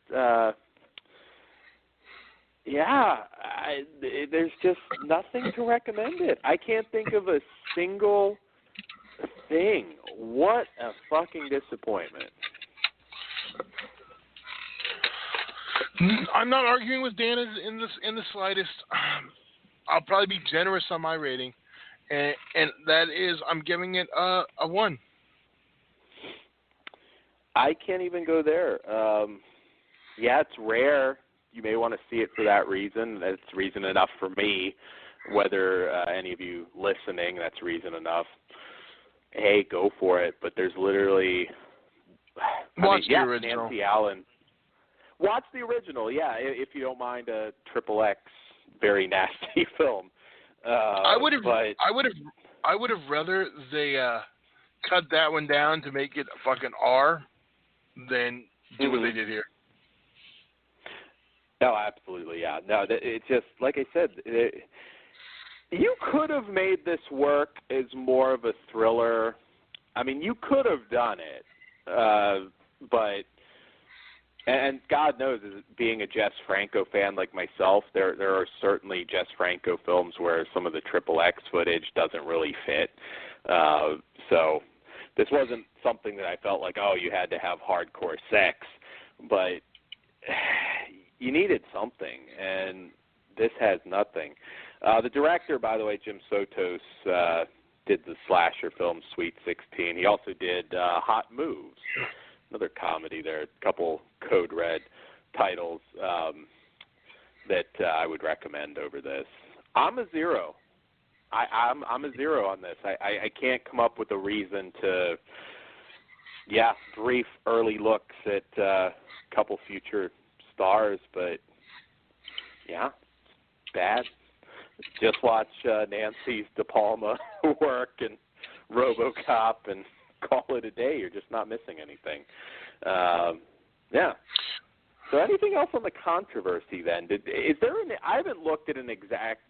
there's just nothing to recommend it. I can't think of a single thing. What a fucking disappointment. I'm not arguing with Dan in the slightest. I'll probably be generous on my rating, and that is I'm giving it a 1. I can't even go there. It's rare. You may want to see it for that reason. That's reason enough for me. Whether any of you listening, that's reason enough. Hey, go for it. But there's literally... Watch the original. Nancy Allen. Watch the original, if you don't mind a XXX very nasty film. I would have rather they cut that one down to make it a fucking R than do what they did here. No, absolutely, yeah. No, it's just like I said. You could have made this work as more of a thriller. I mean, you could have done it, but. And God knows, as being a Jess Franco fan like myself, there are certainly Jess Franco films where some of the XXX footage doesn't really fit. So this wasn't something that I felt like, oh, you had to have hardcore sex, but you needed something, and this has nothing. The director, by the way, Jim Sotos, did the slasher film Sweet 16. He also did Hot Moves. Another comedy there, a couple Code Red titles that I would recommend over this. I'm a 0. I'm a 0 on this. I can't come up with a reason to, brief early looks at a couple future stars, but bad. Just watch Nancy De Palma work and RoboCop and call it a day. You're just not missing anything. So anything else on the controversy then? Is there I haven't looked at an exact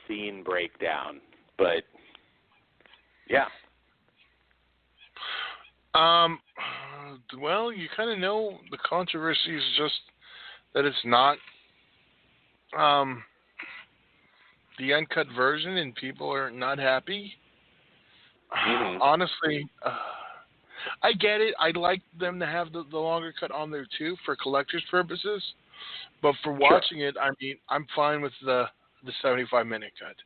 scene breakdown, but well, you kind of know the controversy is just that it's not the uncut version, and people are not happy. Honestly, I get it. I'd like them to have the longer cut on there too for collector's purposes, but for watching it, I mean, I'm fine with the 75-minute cut.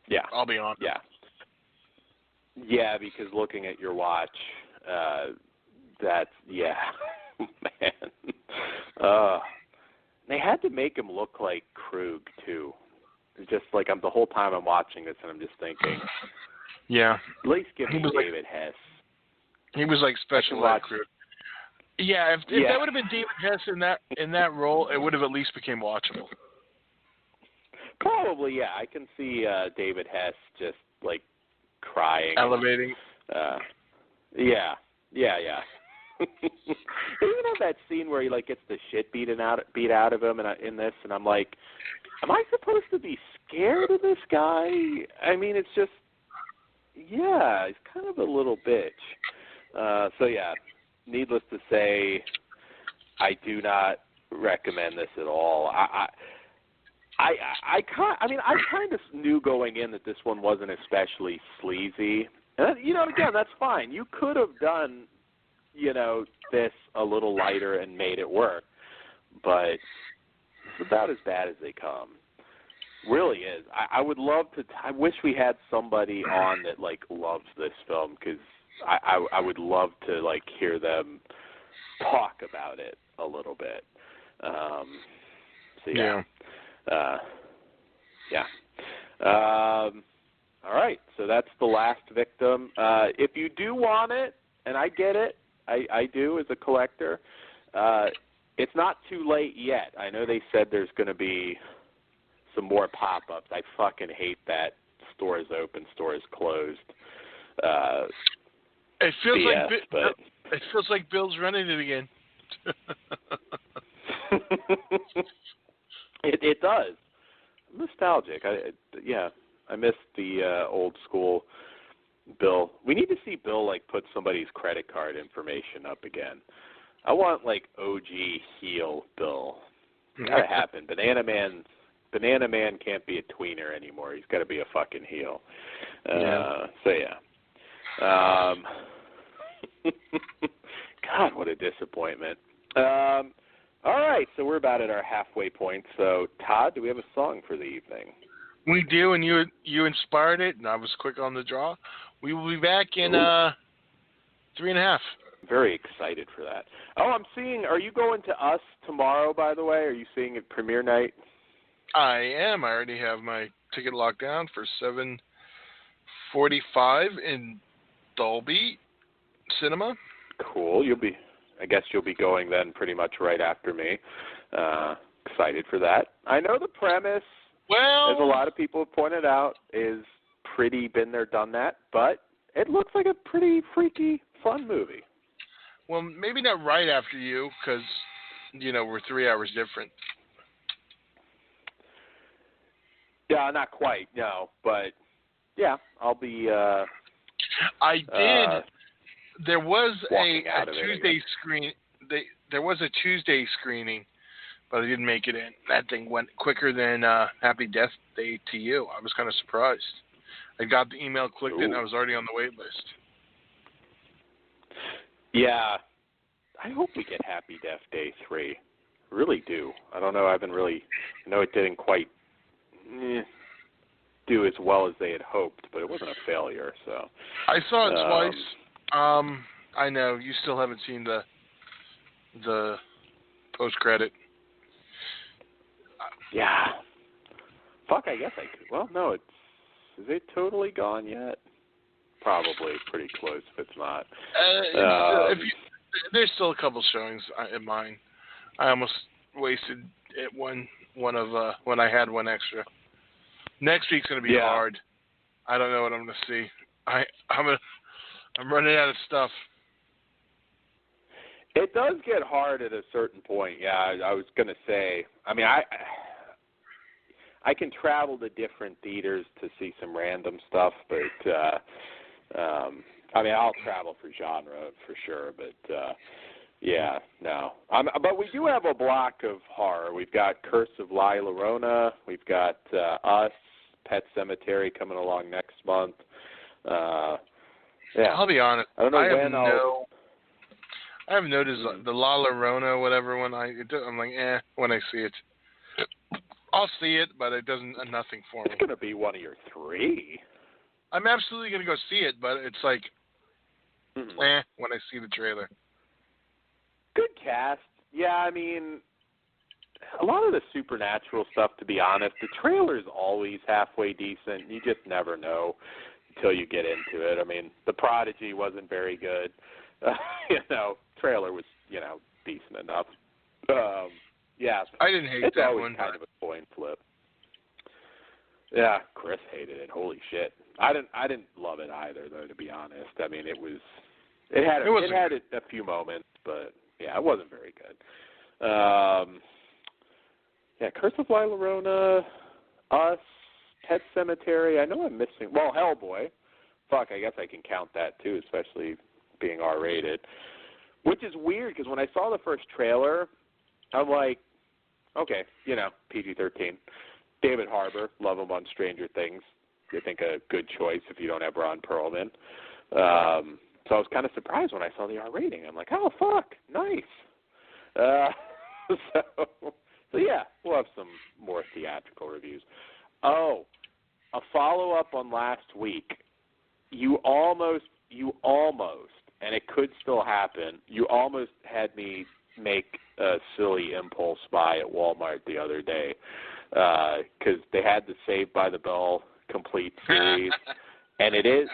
Yeah, I'll be honest. Yeah, because looking at your watch, that's man. They had to make him look like Krug too. It's just like the whole time I'm watching this, and I'm just thinking. Yeah. At least give me David Hess. He was like special ed Krug. Yeah, if that would have been David Hess in that role, it would have at least became watchable. Probably, yeah. I can see David Hess just, like, crying. Elevating. Yeah. You know that scene where he, like, gets the shit beat out of him in this, and I'm like, am I supposed to be scared of this guy? I mean, it's just, yeah, he's kind of a little bitch. So, yeah, needless to say, I do not recommend this at all. I kind of knew going in that this one wasn't especially sleazy. And, you know, again, that's fine. You could have done, you know, this a little lighter and made it work. But it's about as bad as they come. Really is. I would love to. I wish we had somebody on that, like, loves this film, because I would love to, like, hear them talk about it a little bit. So, yeah. All right, so that's The Last Victim. If you do want it, and I get it, I do as a collector, it's not too late yet. I know they said there's going to be some more pop-ups. I fucking hate that stores open, stores closed. It feels BS, it feels like Bill's running it again. It does. I'm nostalgic. I miss the old school Bill. We need to see Bill, like, put somebody's credit card information up again. I want, like, OG heel Bill. It's gotta happen. Banana Man can't be a tweener anymore. He's got to be a fucking heel. So yeah. God, what a disappointment. All right, so we're about at our halfway point. So, Todd, do we have a song for the evening? We do, and you inspired it, and I was quick on the draw. We will be back in 3.5. Very excited for that. Oh, I'm seeing, are you going to Us tomorrow, by the way? Are you seeing it premiere night? I am. I already have my ticket locked down for 7:45 in Dolby Cinema. Cool. I guess you'll be going then pretty much right after me. Excited for that. I know the premise, as a lot of people have pointed out, is pretty been there, done that, but it looks like a pretty freaky, fun movie. Well, maybe not right after you, because, you know, we're 3 hours different. Yeah, not quite, no, but yeah, I'll be. I did. There was a Tuesday screen. There was a Tuesday screening, but I didn't make it in. That thing went quicker than Happy Death Day to You. I was kind of surprised. I got the email, clicked it, and I was already on the wait list. Yeah, I hope we get Happy Death Day 3. I really do. I don't know. I know it didn't quite do as well as they had hoped, but it wasn't a failure. So I saw it twice. I know you still haven't seen the post credit. Yeah. Fuck. I guess I could. Well, no. Is it totally gone yet? Probably pretty close. If it's not. There's still a couple showings in mine. I almost wasted it when I had one extra. Next week's gonna be hard. I don't know what I'm gonna see. I'm running out of stuff. It does get hard at a certain point. Yeah, I was gonna say. I mean, I can travel to different theaters to see some random stuff, but I mean, I'll travel for genre for sure. But yeah, no. But we do have a block of horror. We've got Curse of La Llorona. We've got Us, Pet Sematary coming along next month. Yeah. I'll be honest. I don't know I haven't noticed the La Llorona, whatever. I'm like, when I see it. I'll see it, but it doesn't nothing for me. It's gonna be one of your 3. I'm absolutely gonna go see it, but it's like, when I see the trailer. Good cast. Yeah, I mean, a lot of the supernatural stuff, to be honest, the trailer's always halfway decent. You just never know until you get into it. I mean, The Prodigy wasn't very good. Trailer was, decent enough. Yeah. I didn't hate it's that always one. Kind of a coin flip. Yeah, Chris hated it. Holy shit. I didn't love it either, though. To be honest, I mean, it had a few moments, but yeah, it wasn't very good. Yeah, Curse of La Llorona, Us, Pet Cemetery. I know I'm missing. Well, Hellboy. Fuck, I guess I can count that too, especially being R-rated. Which is weird because when I saw the first trailer, I'm like, okay, PG-13. David Harbour, love him on Stranger Things. I think a good choice if you don't have Ron Perlman. So I was kind of surprised when I saw the R rating. I'm like, oh, fuck, nice. So yeah, we'll have some more theatrical reviews. Oh, a follow-up on last week. You almost, and it could still happen, you almost had me make a silly impulse buy at Walmart the other day because they had the Saved by the Bell complete series, and it is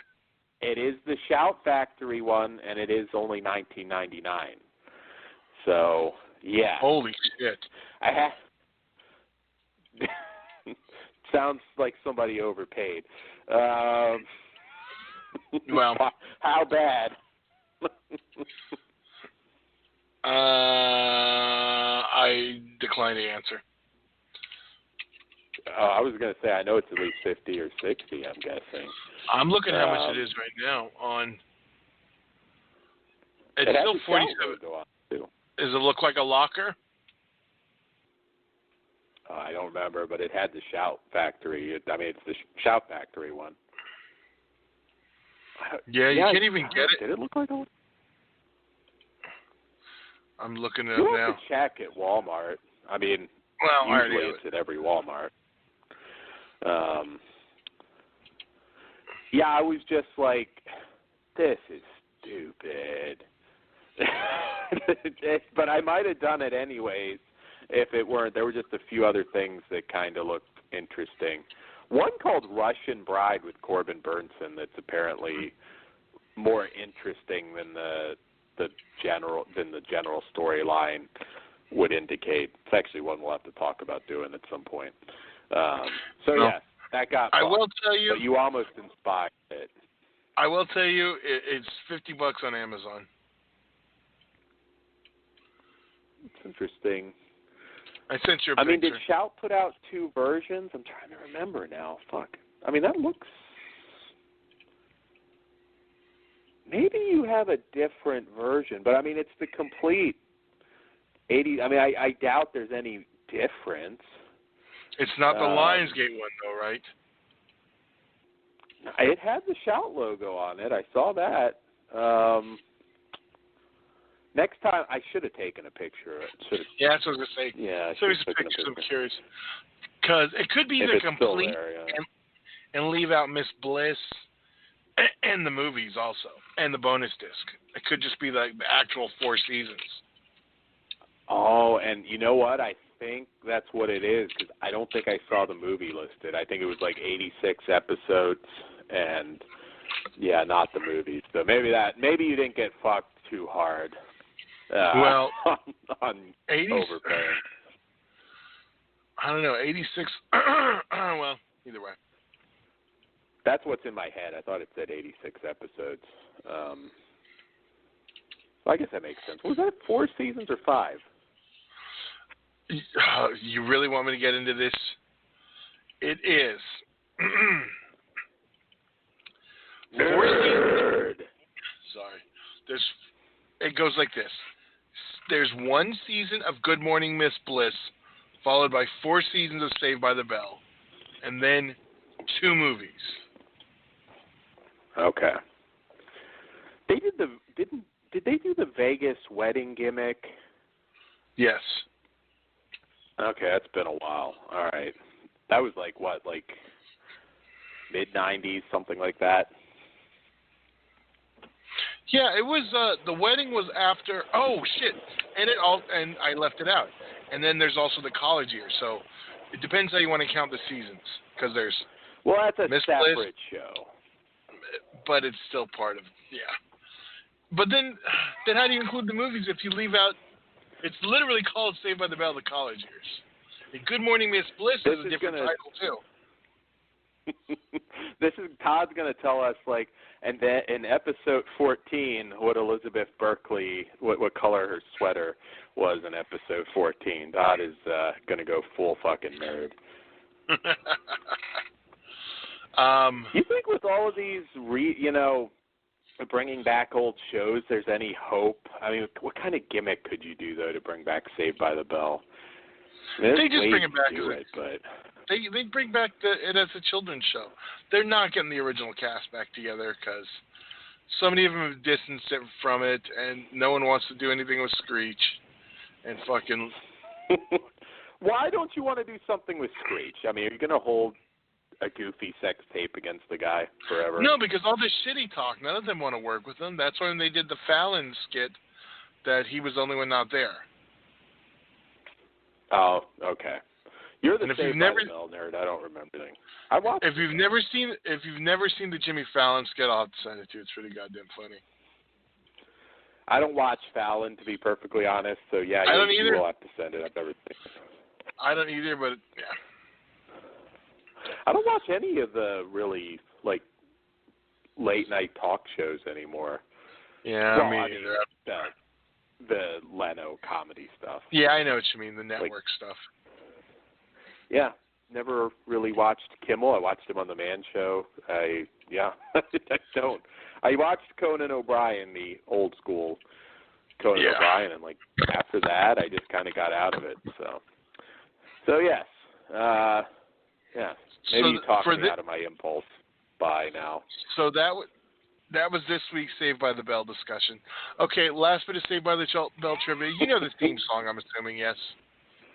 the Shout Factory one, and it is only $19.99. So yeah, holy shit! Sounds like somebody overpaid. Well, how bad? I decline to answer. I was going to say, I know it's at least 50 or 60, I'm guessing. I'm looking at how much it is right now on... It's still 47. Does it look like a locker? I don't remember, but it had the Shout Factory. It's the Shout Factory one. Yeah, you can't even get it. Did it look like a... I'm looking at it now. You now. have to check at Walmart. I mean, well, usually it's at every Walmart. Yeah, I was just like, this is stupid. But I might have done it anyways if it weren't. There were just a few other things that kind of looked interesting. One called Russian Bride with Corbin Burnson that's apparently more interesting than the general storyline would indicate. It's actually one we'll have to talk about doing at some point. Yes, that got fun. I will tell you. But you almost inspired it. I will tell you, it's $50 on Amazon. It's interesting. I sent you a picture. Did Shout put out 2 versions? I'm trying to remember now. Fuck. That looks... Maybe you have a different version, but it's the complete 80. I doubt there's any difference. It's not the Lionsgate one, though, right? It had the Shout logo on it. I saw that. Next time, I should have taken a picture. Yeah, that's what I was going to say. Yeah, so there's pictures. I'm curious. Because it could be either complete and leave out Miss Bliss and the movies also, and the bonus disc. It could just be like the actual 4 seasons. Oh, and you know what? I think that's what it is, because I don't think I saw the movie listed. I think it was like 86 episodes, and yeah, not the movies. So maybe you didn't get fucked too hard. On 80s, overpaying. I don't know, 86. Well, either way. That's what's in my head. I thought it said 86 episodes. So I guess that makes sense. Was that 4 seasons or 5? You really want me to get into this? It is. 4 seasons. Sorry. It goes like this. There's 1 season of Good Morning Miss Bliss, followed by 4 seasons of Saved by the Bell, and then 2 movies. Okay. Did they do the Vegas wedding gimmick? Yes. Okay, that's been a while. All right. That was like mid-90s, something like that. Yeah, it was. The wedding was after. Oh shit! And I left it out. And then there's also the college year. So it depends how you want to count the seasons, because there's. Well, that's a Miss separate Bliss, show. But it's still part of. Yeah. But then how do you include the movies if you leave out? It's literally called Saved by the Bell: The College Years. And Good Morning Miss Bliss is a different title too. This is Todd's going to tell us, like, and then in episode 14, what Elizabeth Berkley, what color her sweater was in episode 14. Todd is going to go full fucking nerd. You think with all of these, bringing back old shows, there's any hope? I mean, what kind of gimmick could you do, though, to bring back Saved by the Bell? I mean, they just bring it back but they bring back it as a children's show. They're not getting the original cast back together because so many of them have distanced it from it, and no one wants to do anything with Screech and fucking. Why don't you want to do something with Screech? I mean, are you going to hold a goofy sex tape against the guy forever? No, because all this shitty talk, none of them want to work with him. That's when they did the Fallon skit that he was the only one not there. Oh, okay. You're the Saved by never, the Bell nerd. I don't remember anything. I watched. If you've never seen the Jimmy Fallon skit, I'll have to send it to you. It's pretty goddamn funny. I don't watch Fallon, to be perfectly honest. So yeah, I don't either. You will have to send it. I've never seen it. I don't either, but yeah. I don't watch any of the really like late night talk shows anymore. Yeah, well, me I mean, either. The Leno comedy stuff. Yeah, I know what you mean. The network stuff. Yeah, never really watched Kimmel. I watched him on the Man Show. I don't. I watched Conan O'Brien, the old school Conan O'Brien, and like after that, I just kind of got out of it. So yes, yeah. Maybe you talked me out of my impulse by now. So that was this week's Saved by the Bell discussion. Okay, last bit of Saved by the Bell trivia. You know the theme song, I'm assuming, yes?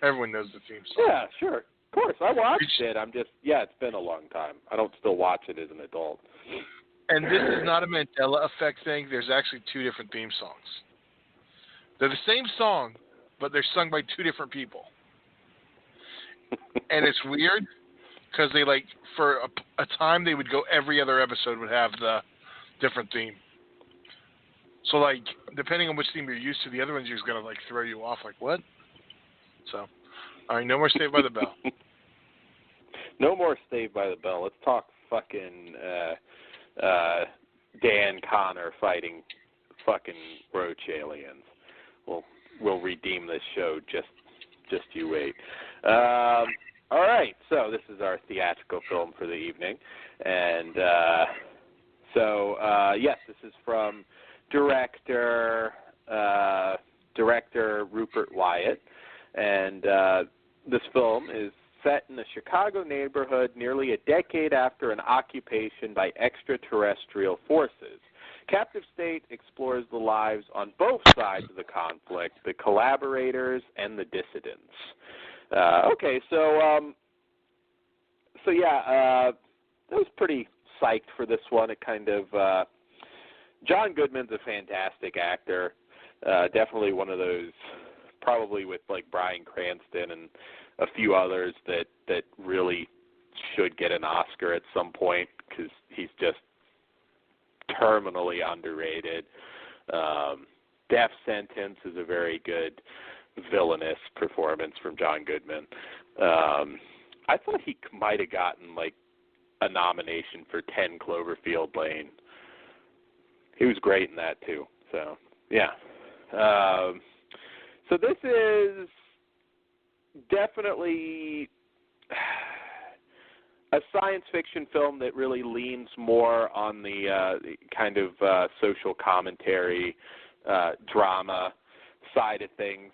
Everyone knows the theme song. Yeah, sure. Of course. I watched it. It's been a long time. I don't still watch it as an adult. And this is not a Mandela effect thing. There's actually two different theme songs. They're the same song, but they're sung by two different people. And it's weird because they, like, for a time they would go every other episode would have the different theme. So, like, depending on which theme you're used to, the other one's just going to, like, throw you off. Like, what? So, all right, no more Saved by the Bell. No more Saved by the Bell. Let's talk fucking Dan Connor fighting fucking roach aliens. We'll redeem this show. Just you wait. All right, so this is our theatrical film for the evening, and yes, this is from director Rupert Wyatt, and this film is set in a Chicago neighborhood nearly a decade after an occupation by extraterrestrial forces. Captive State explores the lives on both sides of the conflict, the collaborators and the dissidents. I was pretty psyched for this one. It kind of John Goodman's a fantastic actor. Definitely one of those, probably with like Bryan Cranston and a few others that really should get an Oscar at some point because he's just terminally underrated. Death Sentence is a very good villainous performance from John Goodman. I thought he might have gotten like a nomination for 10 Cloverfield Lane. He was great in that too. So yeah. So this is definitely a science fiction film that really leans more on the kind of social commentary, drama side of things.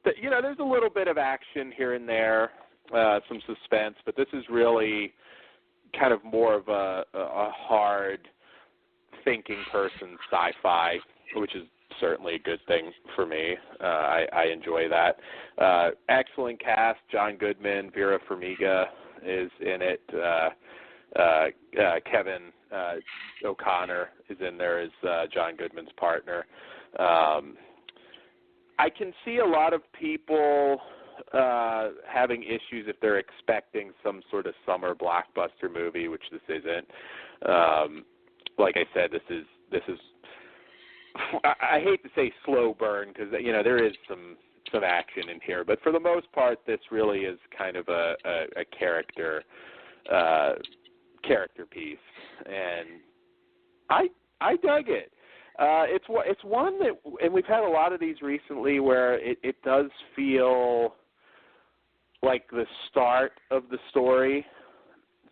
There's a little bit of action here and there, some suspense, but this is really kind of more of a hard thinking person sci-fi, which is certainly a good thing for me. I enjoy that. Excellent cast. John Goodman, Vera Farmiga is in it. Kevin O'Connor is in there as John Goodman's partner. I can see a lot of people having issues if they're expecting some sort of summer blockbuster movie, which this isn't. Like I said, this is. I hate to say slow burn because there is some action in here, but for the most part, this really is kind of a character character piece, and I dug it. It's one that, and we've had a lot of these recently where it does feel like the start of the story.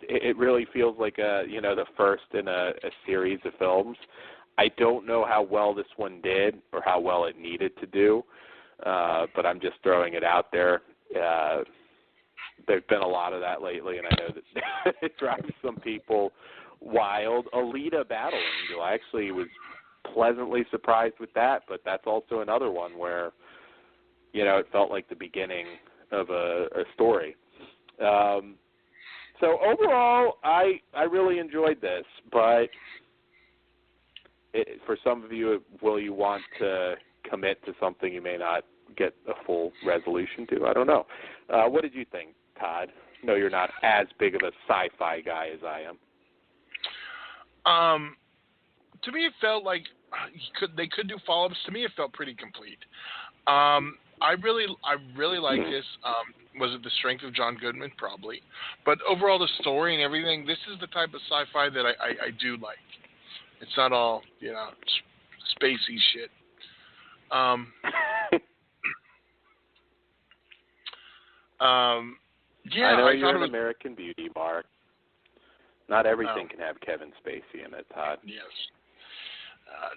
It really feels like the first in a series of films. I don't know how well this one did or how well it needed to do, but I'm just throwing it out there. There's been a lot of that lately, and I know that it drives some people wild. Alita Battle Angel, I actually was pleasantly surprised with that, but that's also another one where, it felt like the beginning of a story. So overall, I really enjoyed this, but for some of you, will you want to commit to something you may not get a full resolution to? I don't know. What did you think, Todd? No, you're not as big of a sci-fi guy as I am. To me, it felt like they could do follow-ups. To me, it felt pretty complete. I really like this. Was it the strength of John Goodman? Probably. But overall, the story and everything, this is the type of sci-fi that I do like. It's not all, spacey shit. Yeah, I know I you're thought an American Beauty, Mark. Not everything can have Kevin Spacey in it, Todd. Yes.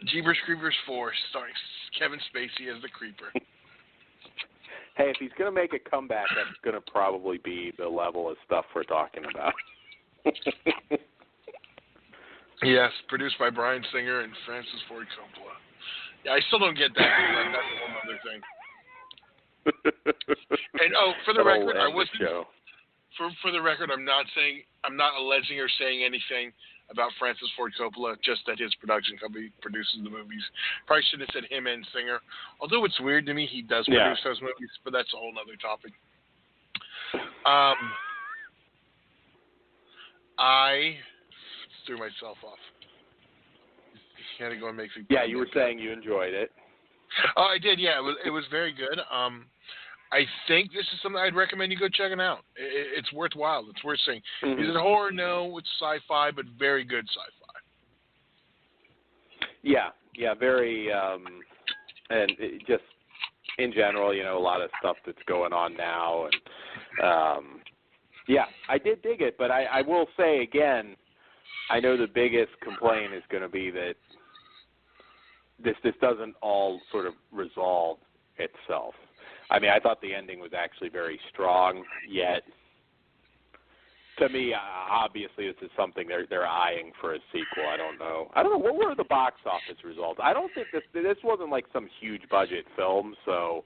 Jeepers Creepers 4, starring Kevin Spacey as the Creeper. Hey, if he's going to make a comeback, that's going to probably be the level of stuff we're talking about. Yes, produced by Bryan Singer and Francis Ford Coppola. Yeah, I still don't get that. That's a whole other thing. And for the record, I wasn't. For the record, I'm not alleging or saying anything about Francis Ford Coppola, just that his production company produces the movies. Probably shouldn't have said him and Singer. Although it's weird to me, he does produce those movies, but that's a whole other topic. I threw myself off. You had to go and make some. Yeah, you were saying you enjoyed it. Oh, I did. Yeah, it was very good. I think this is something I'd recommend you go checking out. It's worthwhile. It's worth seeing. Mm-hmm. Is it horror? No, it's sci-fi, but very good sci-fi. Yeah, very, and just in general, a lot of stuff that's going on now, and yeah, I did dig it. But I will say again, I know the biggest complaint is going to be that this doesn't all sort of resolve itself. I mean, I thought the ending was actually very strong, yet to me, obviously, this is something they're eyeing for a sequel. I don't know. What were the box office results? I don't think this wasn't like some huge budget film, so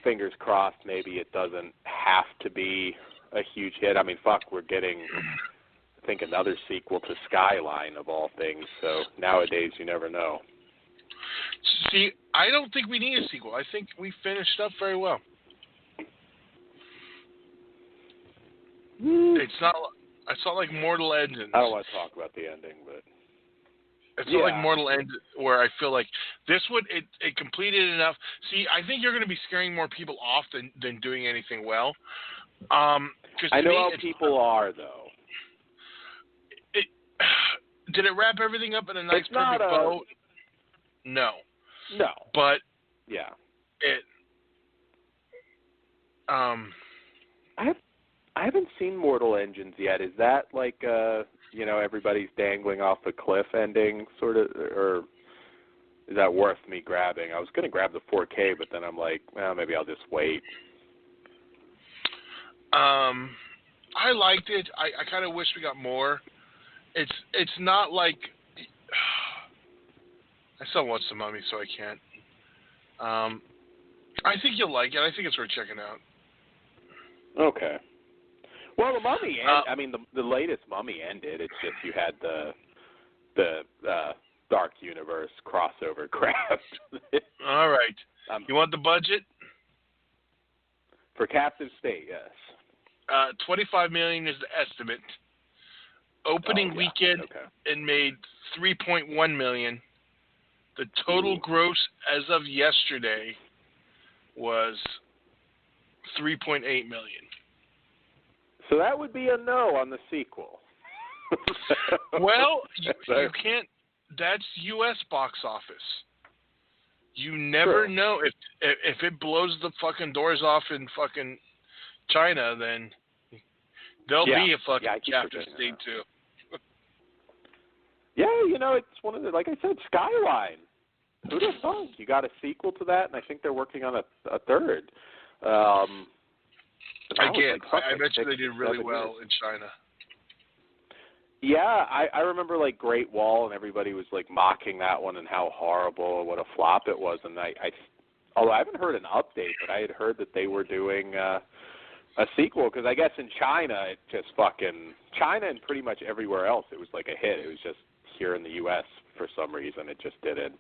fingers crossed. Maybe it doesn't have to be a huge hit. I mean, we're getting, I think, another sequel to Skyline of all things. So nowadays, you never know. See, I don't think we need a sequel. I think we finished up very well. It's not like Mortal Engines. I don't want to talk about the ending, but it's not like Mortal Engines where I feel like this it completed enough. See, I think you're going to be scaring more people off than doing anything well. I know how people are, though. Did it wrap everything up in a nice perfect bow? No. But yeah, it. I haven't seen Mortal Engines yet. Is that like everybody's dangling off a cliff ending sort of, or is that worth me grabbing? I was going to grab the 4K, but then I'm like, well, maybe I'll just wait. I liked it. I kind of wish we got more. It's not like I still watch The Mummy, so I can't. I think you'll like it. I think it's worth checking out. Okay. Well, The Mummy, the latest Mummy ended. It's just you had the Dark Universe crossover crap. All right. You want the budget? For Captive State, yes. $25 million is the estimate. Opening weekend, it made $3.1 million. The total gross as of yesterday was $3.8 million. So that would be a no on the sequel. Well, you can't. That's U.S. box office. You never know if it blows the fucking doors off in fucking China, then there'll be a fucking chapter state too. Yeah, it's one of the, like I said, Skyline. Who'd have thunk? You got a sequel to that, and I think they're working on a third. Again, I bet you they did really well in China. Yeah, I remember like Great Wall, and everybody was like mocking that one and how horrible and what a flop it was. And although I haven't heard an update, but I had heard that they were doing a sequel, because I guess in China it just China and pretty much everywhere else it was like a hit. It was just here in the U.S. for some reason it just didn't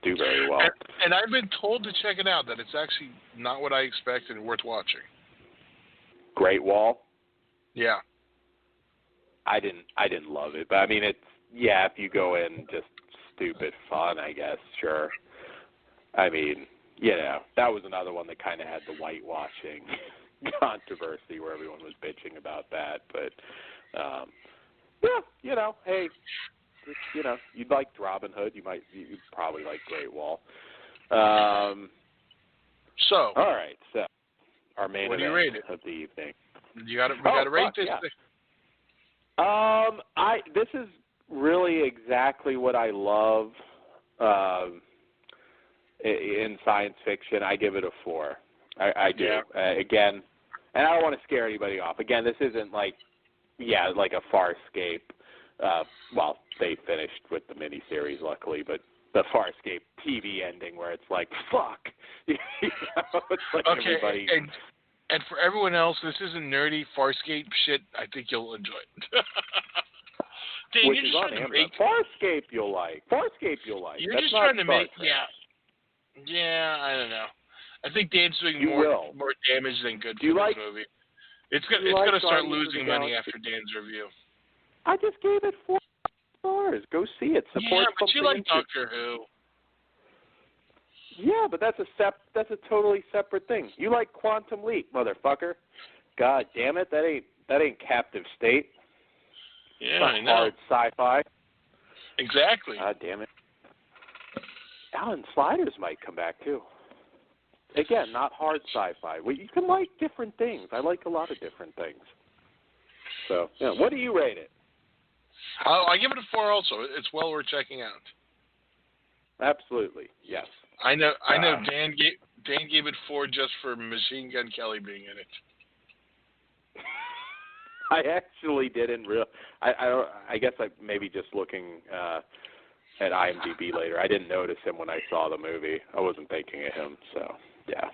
do very well. And I've been told to check it out, that it's actually not what I expected and worth watching. Great Wall? Yeah. I didn't love it, but I mean, if you go in just stupid fun, I guess, sure. I mean, that was another one that kind of had the whitewashing controversy where everyone was bitching about that, but hey, you'd like Robin Hood, you'd probably like Great Wall. So, all right, so our main what do you event rate it? of the evening. We got to rate this thing. This is really exactly what I love in science fiction. I give it a 4. I do. Yeah. Again, and I don't want to scare anybody off. Again, this isn't like a Farscape. Well, they finished with the miniseries, luckily, but the Farscape TV ending where it's like, fuck. It's like everybody. And for everyone else, this isn't nerdy Farscape shit. I think you'll enjoy it. Dan, Which is on Amazon. Farscape you'll like. You're That's just not trying to Star make, Trek. Yeah, I don't know. I think Dan's doing more damage than good for this movie. It's gonna start losing money after Dan's review. I just gave it 4 stars. Go see it. Support but you like something Doctor Who. Yeah, but that's a totally separate thing. You like Quantum Leap, motherfucker. God damn it, that ain't Captive State. Yeah, I know. Hard sci-fi. Exactly. God damn it. Alan Sliders might come back too. Again, not hard sci-fi. Well, you can like different things. I like a lot of different things. So, what do you rate it? I give it a 4 also. It's well worth checking out. Absolutely, yes. I know. Dan gave it 4 just for Machine Gun Kelly being in it. I actually didn't I guess I maybe just looking at IMDb later. I didn't notice him when I saw the movie. I wasn't thinking of him. So yeah.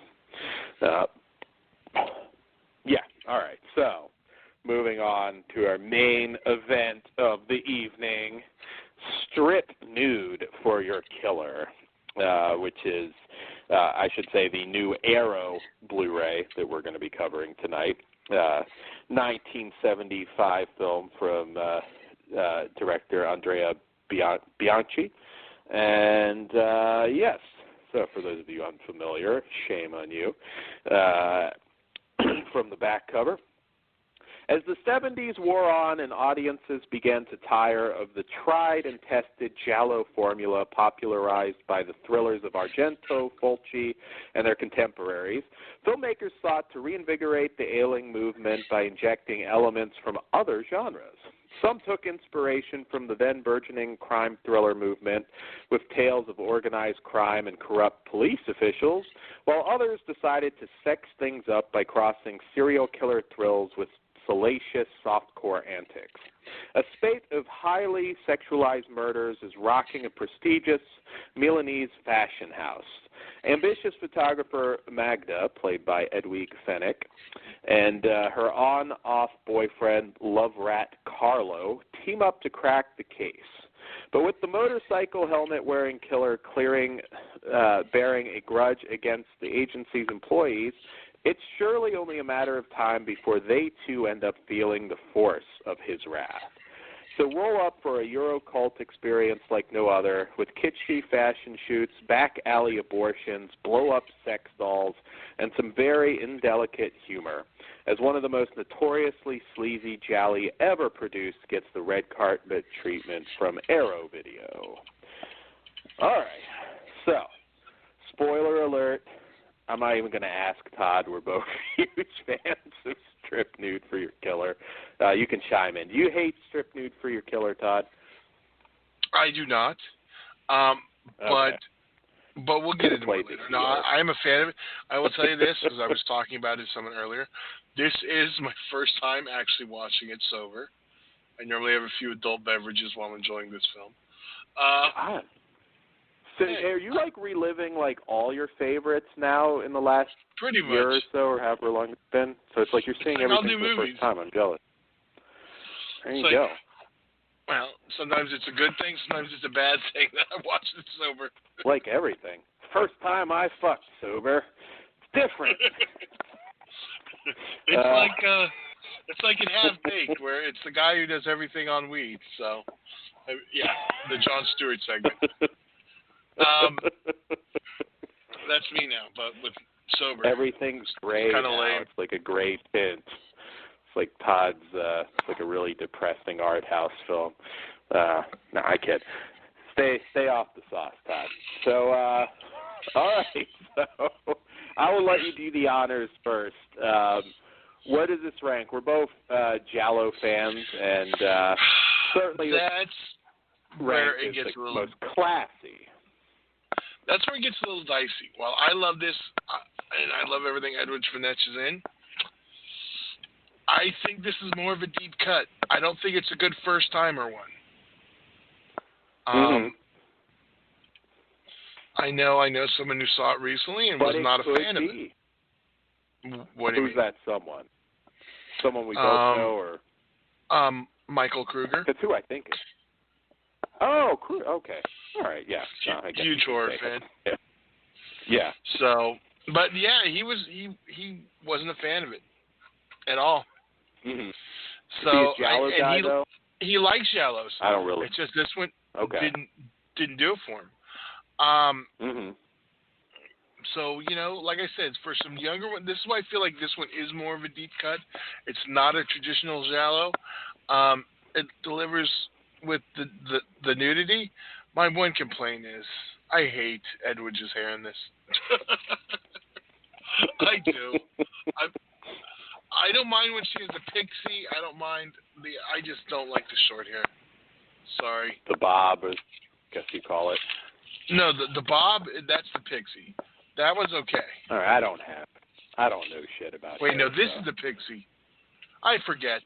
All right. So moving on to our main event of the evening, Strip Nude for Your Killer, which is, I should say, the new Arrow Blu-ray that we're going to be covering tonight. 1975 film from director Andrea Bianchi. And, yes, so for those of you unfamiliar, shame on you. From the back cover. As the 70s wore on and audiences began to tire of the tried and tested giallo formula popularized by the thrillers of Argento, Fulci, and their contemporaries, filmmakers sought to reinvigorate the ailing movement by injecting elements from other genres. Some took inspiration from the then burgeoning crime thriller movement with tales of organized crime and corrupt police officials, while others decided to sex things up by crossing serial killer thrills with salacious softcore antics. A spate of highly sexualized murders is rocking a prestigious Milanese fashion house. Ambitious photographer Magda, played by Edwige Fenech, and her on-off boyfriend, love rat Carlo, team up to crack the case. But with the motorcycle helmet-wearing killer bearing a grudge against the agency's employees, it's surely only a matter of time before they, too, end up feeling the force of his wrath. So roll up for a Eurocult experience like no other, with kitschy fashion shoots, back alley abortions, blow-up sex dolls, and some very indelicate humor, as one of the most notoriously sleazy Jolly ever produced gets the red carpet treatment from Arrow Video. All right, so, spoiler alert, I'm not even going to ask Todd. We're both huge fans of Strip Nude for Your Killer. You can chime in. Do you hate Strip Nude for Your Killer, Todd? I do not. Okay. But we'll get into it later. No, I am a fan of it. I will tell you this, as I was talking about it to someone earlier. This is my first time actually watching it sober. I normally have a few adult beverages while enjoying this film. So are you like reliving like all your favorites now in the last year or so, or however long it's been? So it's like you're seeing everything for the first time. I'm jealous. There you go. Well, sometimes it's a good thing, sometimes it's a bad thing that I watch it sober. Like everything. First time I fucked sober. It's different. It's like in Half Baked, where it's the guy who does everything on weed. So, yeah, the Jon Stewart segment. That's me now, but with sober. Everything's gray kind of now. lame. It's like a gray tint. It's like Todd's, it's like a really depressing art house film. No, I kid. Stay off the sauce, Todd. So, all right. So, I will let you do the honors first. Where does this rank? We're both Giallo fans, and certainly that's where it gets the a little most classy. That's where it gets a little dicey. While I love this, and I love everything Edward Finch is in, I think this is more of a deep cut. I don't think it's a good first-timer one. I know someone who saw it recently and was not a fan of it. What do you mean? Who's that someone? Someone we both know, or? Michael Kruger. That's who I think is. Oh, okay. All right, yeah. No, I guess huge horror fan. Yeah. So, but yeah, he wasn't a fan of it at all. Mm-hmm. So, is he a Giallo guy, though? He likes Giallos. I don't really. It's just this one didn't do it for him. So, like I said, for some younger one, this is why I feel like this one is more of a deep cut. It's not a traditional Giallo. It delivers with the nudity. My one complaint is I hate Edwidge's hair in this. I do. I don't mind when she is a pixie. I don't mind I just don't like the short hair. Sorry. The bob, I guess you call it. No, the bob, that's the pixie. That was okay. All right, I don't know shit about. Wait, hair, no, this is the pixie. I forget.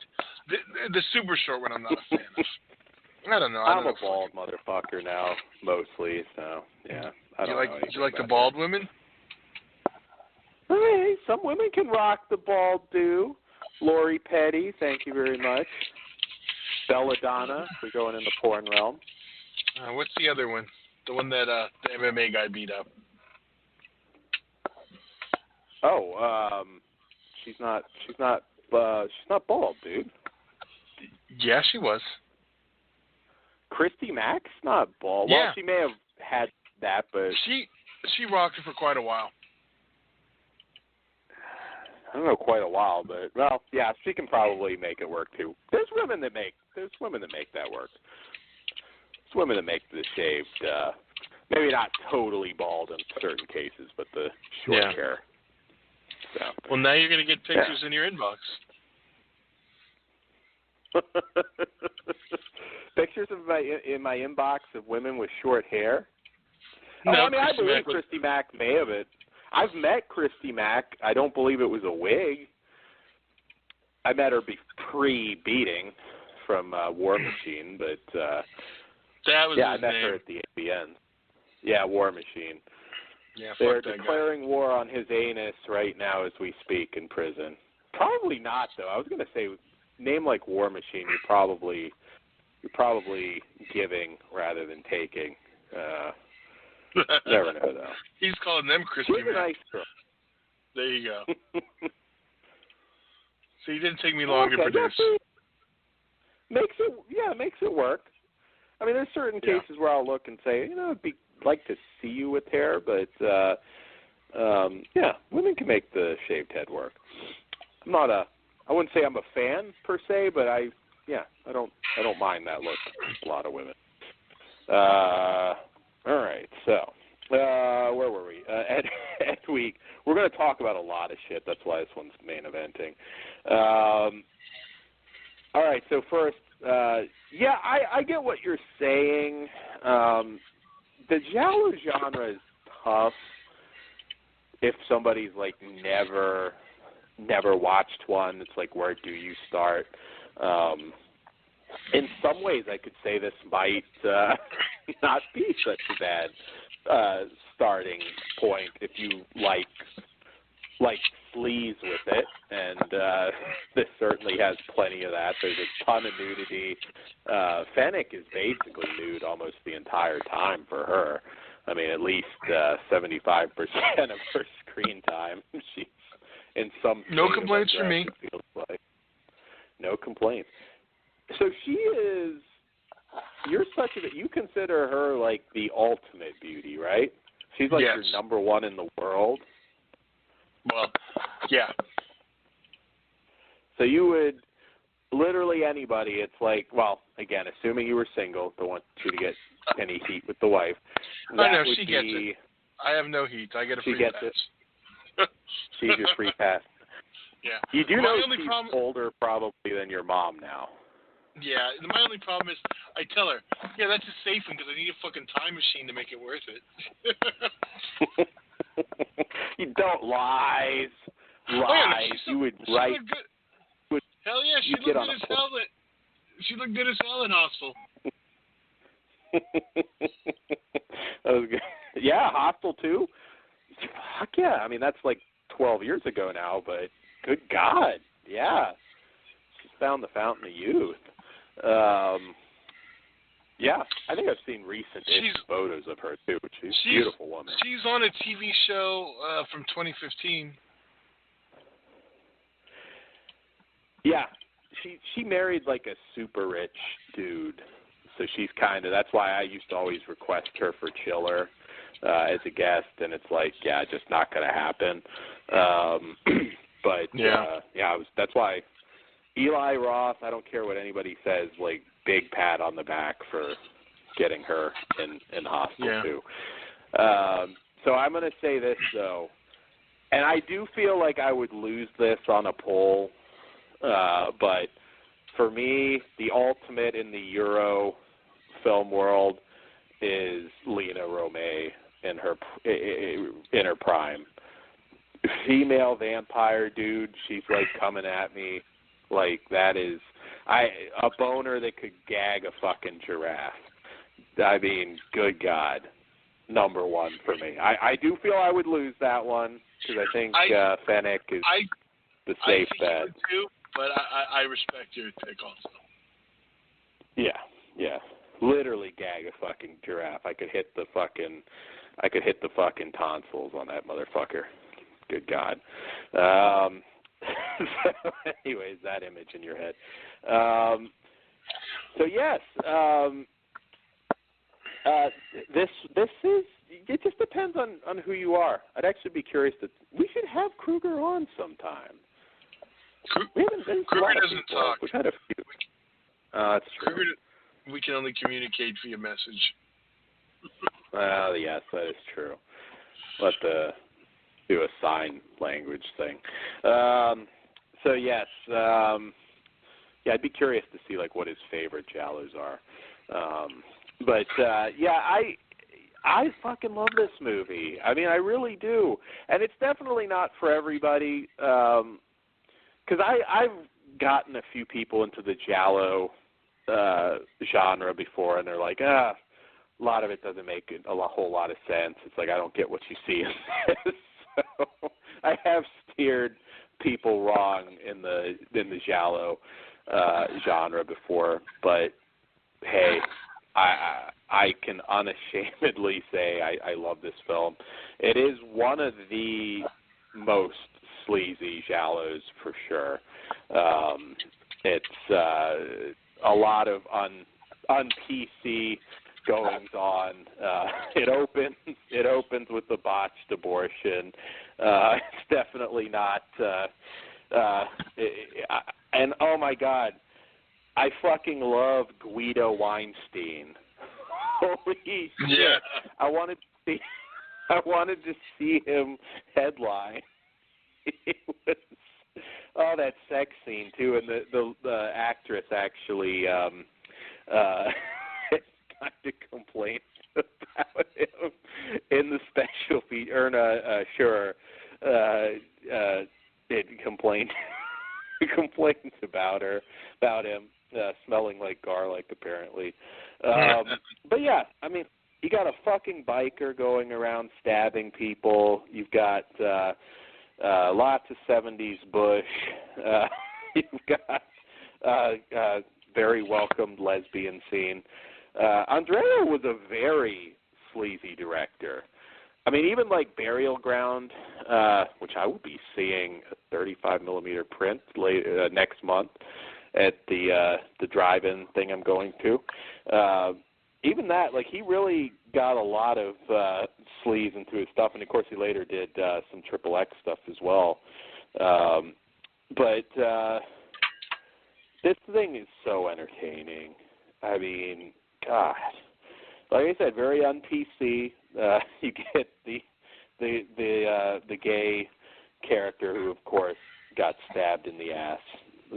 The super short one I'm not a fan of. I don't know. I'm a bald motherfucker now, mostly. So yeah, I don't know. Do you like the bald women? Hey, some women can rock the bald do. Lori Petty, thank you very much. Belladonna, we're going in the porn realm. What's the other one? The one that the MMA guy beat up. Oh, she's not bald, dude. Yeah, she was. Christy Mack's not bald. Yeah. Well, she may have had that, but she rocked it for quite a while. I don't know, quite a while, but well, yeah, she can probably make it work too. There's women that make that work. There's women that make the shaved, maybe not totally bald in certain cases, but the short hair. So. Well, now you're going to get pictures in your inbox. Pictures in my inbox of women with short hair. No, I mean, I believe Christy Mack may have it. I've met Christy Mack. I don't believe it was a wig. I met her pre-beating from War Machine, but that was I his met name. her at the ABN. Yeah, War Machine. Yeah, they're fuck that declaring war on his anus right now as we speak in prison. Probably not, though. I was going to say, name like War Machine, you're probably giving rather than taking. Never know, though. He's calling them Christy She's a nice girl. There you go. So he didn't take me long to produce. Makes it, it makes it work. I mean, there's certain cases where I'll look and say, I'd like to see you with hair, but women can make the shaved head work. I wouldn't say I'm a fan per se, but I don't mind that look. A lot of women. All right, so where were we? Ed Week. We're going to talk about a lot of shit. That's why this one's main eventing. All right, so first, I get what you're saying. The giallo genre is tough if somebody's like never watched one. It's like, where do you start? In some ways, I could say this might not be such a bad starting point if you like sleaze with it, and this certainly has plenty of that. There's a ton of nudity. Fennec is basically nude almost the entire time for her. I mean, at least 75% of her screen time. She's in some. No complaints from me. Feels like. No complaints. So she is. You're you consider her like the ultimate beauty, right? She's like your number one in the world. Well, yeah. So you would, literally anybody, it's like, well, again, assuming you were single, don't want you to get any heat with the wife. No, she gets it. I have no heat. I get a free pass. It. She's your free pass. Yeah. You do know she's older probably than your mom now. Yeah, my only problem is I tell her, that's a safe one because I need a fucking time machine to make it worth it. You don't lie. You would write. Hell yeah, she looked good as hell. She looked good as hell in Hostel. That was good. Yeah, Hostel too. Fuck yeah! I mean, that's like 12 years ago now, but good God, yeah, she's found the fountain of youth. Yeah, I think I've seen recent photos of her too. She's a beautiful woman. She's on a TV show from 2015. Yeah, she married like a super rich dude, so she's kind of. That's why I used to always request her for Chiller as a guest, and it's like, just not going to happen. That's why Eli Roth. I don't care what anybody says. Like, big pat on the back for getting her in Hostel too. So I'm going to say this though, and I do feel like I would lose this on a poll, but for me, the ultimate in the Euro film world is Lena Romay in her prime. Female vampire, dude. She's like coming at me like that is a boner that could gag a fucking giraffe. I mean, good God, number one for me. I do feel I would lose that one because I think Fennec is the safe bet. I think you would too, but I respect your pick also. Yeah. Literally gag a fucking giraffe. I could hit the fucking tonsils on that motherfucker. Good God. So anyways, that image in your head. So yes, this is. It just depends on who you are. I'd actually be curious we should have Kruger on sometime. We haven't. Kruger doesn't talk. We've had a few. That's true. Kruger, we can only communicate via message. Well, yes, that is true. We'll have to do a sign language thing. So yes, I'd be curious to see like what his favorite giallos are. I fucking love this movie. I mean, I really do, and it's definitely not for everybody. Because I've gotten a few people into the giallo genre before, and they're like, a lot of it doesn't make a whole lot of sense. It's like I don't get what you see in this. So I have steered people wrong in the giallo genre before, but hey, I can unashamedly say I love this film. It is one of the most sleazy giallos for sure. It's a lot lot of un-PC goings on. It opens with the botched abortion. It's definitely not. And oh my God, I fucking love Guido Weinstein. Holy shit! Yeah. I wanted to see him headline. It was, that sex scene too, and the actress actually kind of complained about him in the special feed. Erna Schurer did complain complaints about him smelling like garlic apparently. But yeah, I mean, you got a fucking biker going around stabbing people. You've got lots of 70s Bush. You've got very welcomed lesbian scene. Andrea was a very sleazy director. I mean, even like Burial Ground, which I will be seeing a 35mm print next month at the drive-in thing I'm going to. Even that, like, he really got a lot of sleaze into his stuff, and of course he later did some XXX stuff as well. But this thing is so entertaining. I mean, God, like I said, very un-PC. You get the gay character who, of course, got stabbed in the ass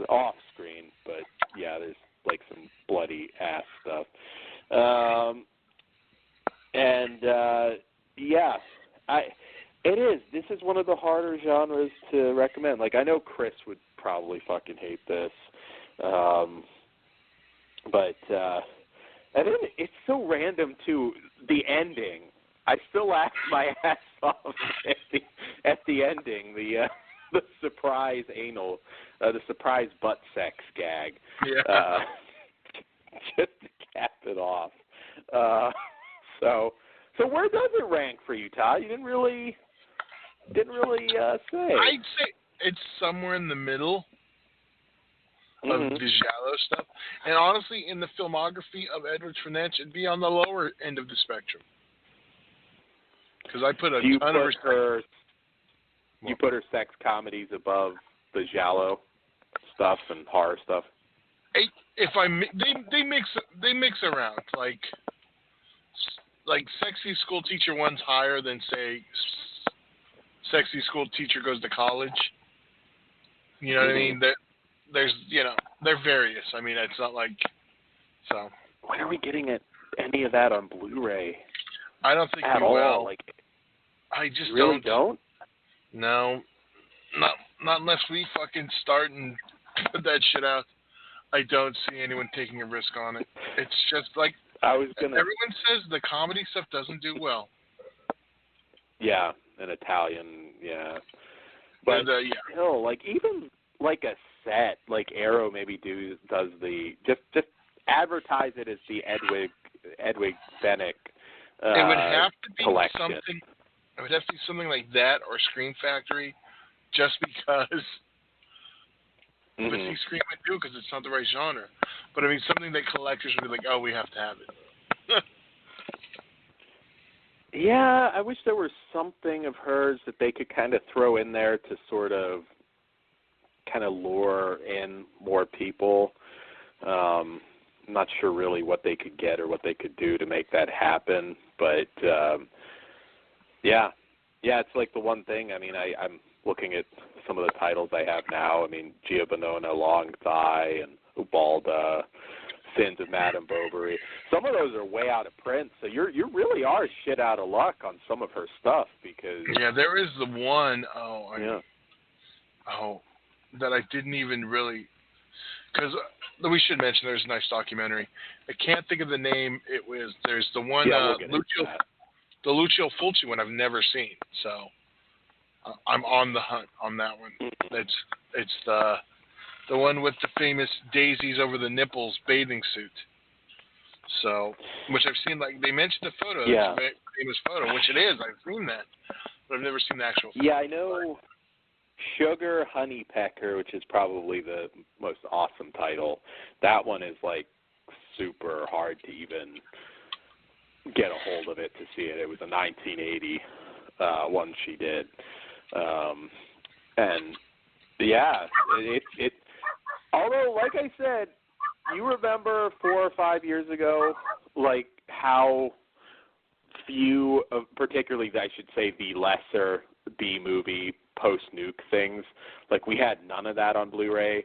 off screen, but yeah, there's like some bloody ass stuff. This is one of the harder genres to recommend. Like, I know Chris would probably fucking hate this, but and then it's so random too. The ending, I still laugh my ass off at the ending. The surprise anal, the surprise butt sex gag. Yeah. Just to cap it off. So where does it rank for you, Todd? You didn't really say. I'd say it's somewhere in the middle of the giallo stuff. And honestly, in the filmography of Edward French, it'd be on the lower end of the spectrum. Because I put a ton of respect. You put her sex comedies above the giallo stuff and horror stuff. They mix around, like Sexy School Teacher 1's higher than, say, Sexy School Teacher Goes to College. You know what I mean? There's they're various. I mean, it's not like so. When are we getting any of that on Blu-ray? I don't think at we all. will. Like, I just really don't. No, not unless we fucking start and put that shit out. I don't see anyone taking a risk on it. It's just like everyone says the comedy stuff doesn't do well. Yeah, an Italian, yeah. But still, like, even like a set, like Arrow maybe does the just advertise it as the Edwig Fenwick it would have to be collection. Something. It would have to be something like that or Scream Factory, just because. But see, Scream would do because it's not the right genre. But I mean, something that collectors would be like, oh, we have to have it. Yeah, I wish there was something of hers that they could kind of throw in there to sort of kind of lure in more people. I'm not sure really what they could get or what they could do to make that happen. But, yeah, it's like the one thing. I mean, I'm looking at some of the titles I have now. I mean, Gia Bonona, Long Thigh, and Ubalda, Sins of Madame Bovary. Some of those are way out of print, so you really are shit out of luck on some of her stuff because there is the one that I didn't even really because we should mention there's a nice documentary. I can't think of the name. There's the one the Lucio Fulci one I've never seen, so I'm on the hunt on that one. It's the one with the famous daisies over the nipples bathing suit. So, which I've seen, like, they mentioned the photo. Yeah. It's a very famous photo, which it is. I've seen that. But I've never seen the actual photo. Yeah, I know Sugar Honey Pecker, which is probably the most awesome title. That one is, like, super hard to even get a hold of it to see it. It was a 1980 one she did. And yeah, it although, like I said, you remember 4 or 5 years ago, like how few, particularly I should say the lesser B-movie post-nuke things, like we had none of that on Blu-ray,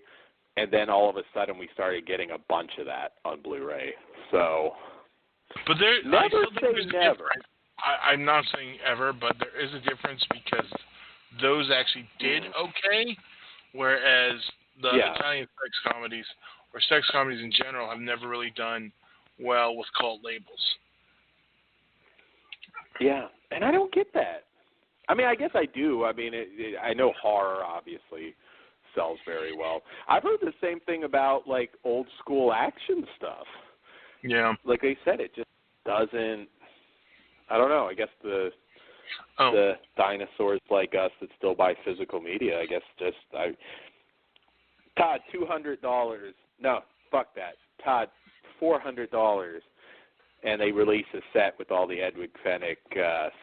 and then all of a sudden we started getting a bunch of that on Blu-ray. So, but there, never I still think say there's a never. difference. I'm not saying ever, but there is a difference because those actually did okay, whereas the Italian sex comedies or sex comedies in general have never really done well with cult labels. Yeah, and I don't get that. I mean, I guess I do. I mean, I know horror obviously sells very well. I've heard the same thing about like old school action stuff. Yeah. Like they said, it just doesn't. I don't know. I guess the dinosaurs like us that still buy physical media, I guess Todd, $200. No, fuck that. Todd, $400. And they release a set with all the Edward Fenwick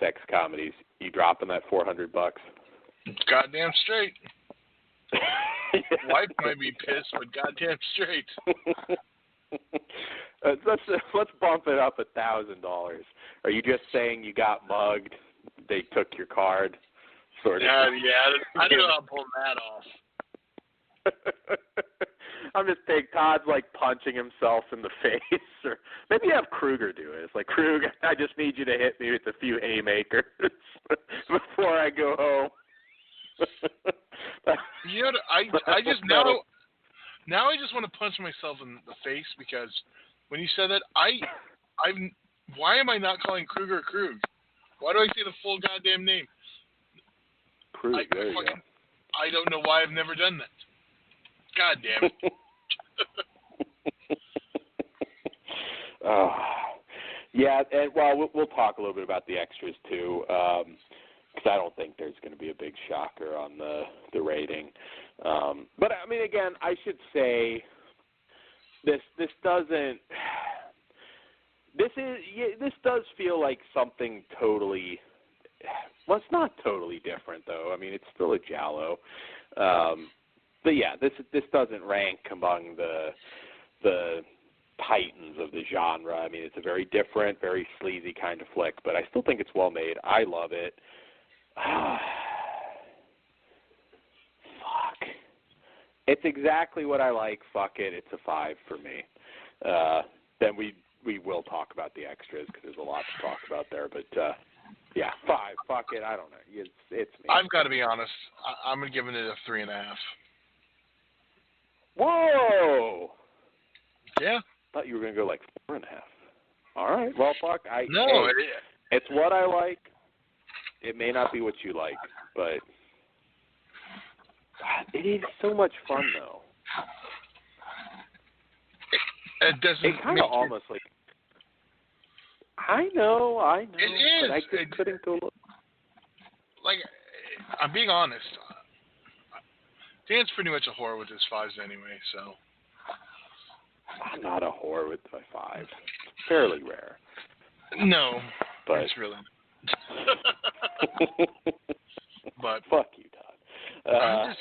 sex comedies. You dropping that $400? Goddamn straight. Wife might be pissed, but goddamn straight. Let's bump it up $1,000. Are you just saying you got mugged? They took your card, sort of. Yeah. I don't know how to pull that off. I'm just thinking Todd's like punching himself in the face, or maybe have Kruger do it. It's like, Kruger, I just need you to hit me with a few haymakers before I go home. You know, I just now I just want to punch myself in the face because when you said that, why am I not calling Kruger Krug? Why do I say the full goddamn name? Krug, there you go. I don't know why I've never done that. God damn it. Yeah, and well, we'll talk a little bit about the extras too, because I don't think there's going to be a big shocker on the rating. But I mean, again, I should say this doesn't. This does feel like something totally. Well, it's not totally different though. I mean, it's still a giallo. But yeah, this doesn't rank among the titans of the genre. I mean, it's a very different, very sleazy kind of flick, but I still think it's well made. I love it. Fuck. It's exactly what I like. Fuck it. It's a 5 for me. Then we will talk about the extras because there's a lot to talk about there. But yeah, 5. Fuck it. I don't know. It's me. I've got to be honest. I'm giving it a 3.5. Whoa! Yeah. I thought you were going to go like 4.5. All right. Well, fuck. No. It's what I like. It may not be what you like, but God, it is so much fun, though. It doesn't. It kind of almost like. I know. It is. But I just couldn't go look. Like, I'm being honest. Dan's pretty much a whore with his 5s anyway, so. I'm not a whore with my 5. It's fairly rare. No, but it's really. But fuck you, Todd.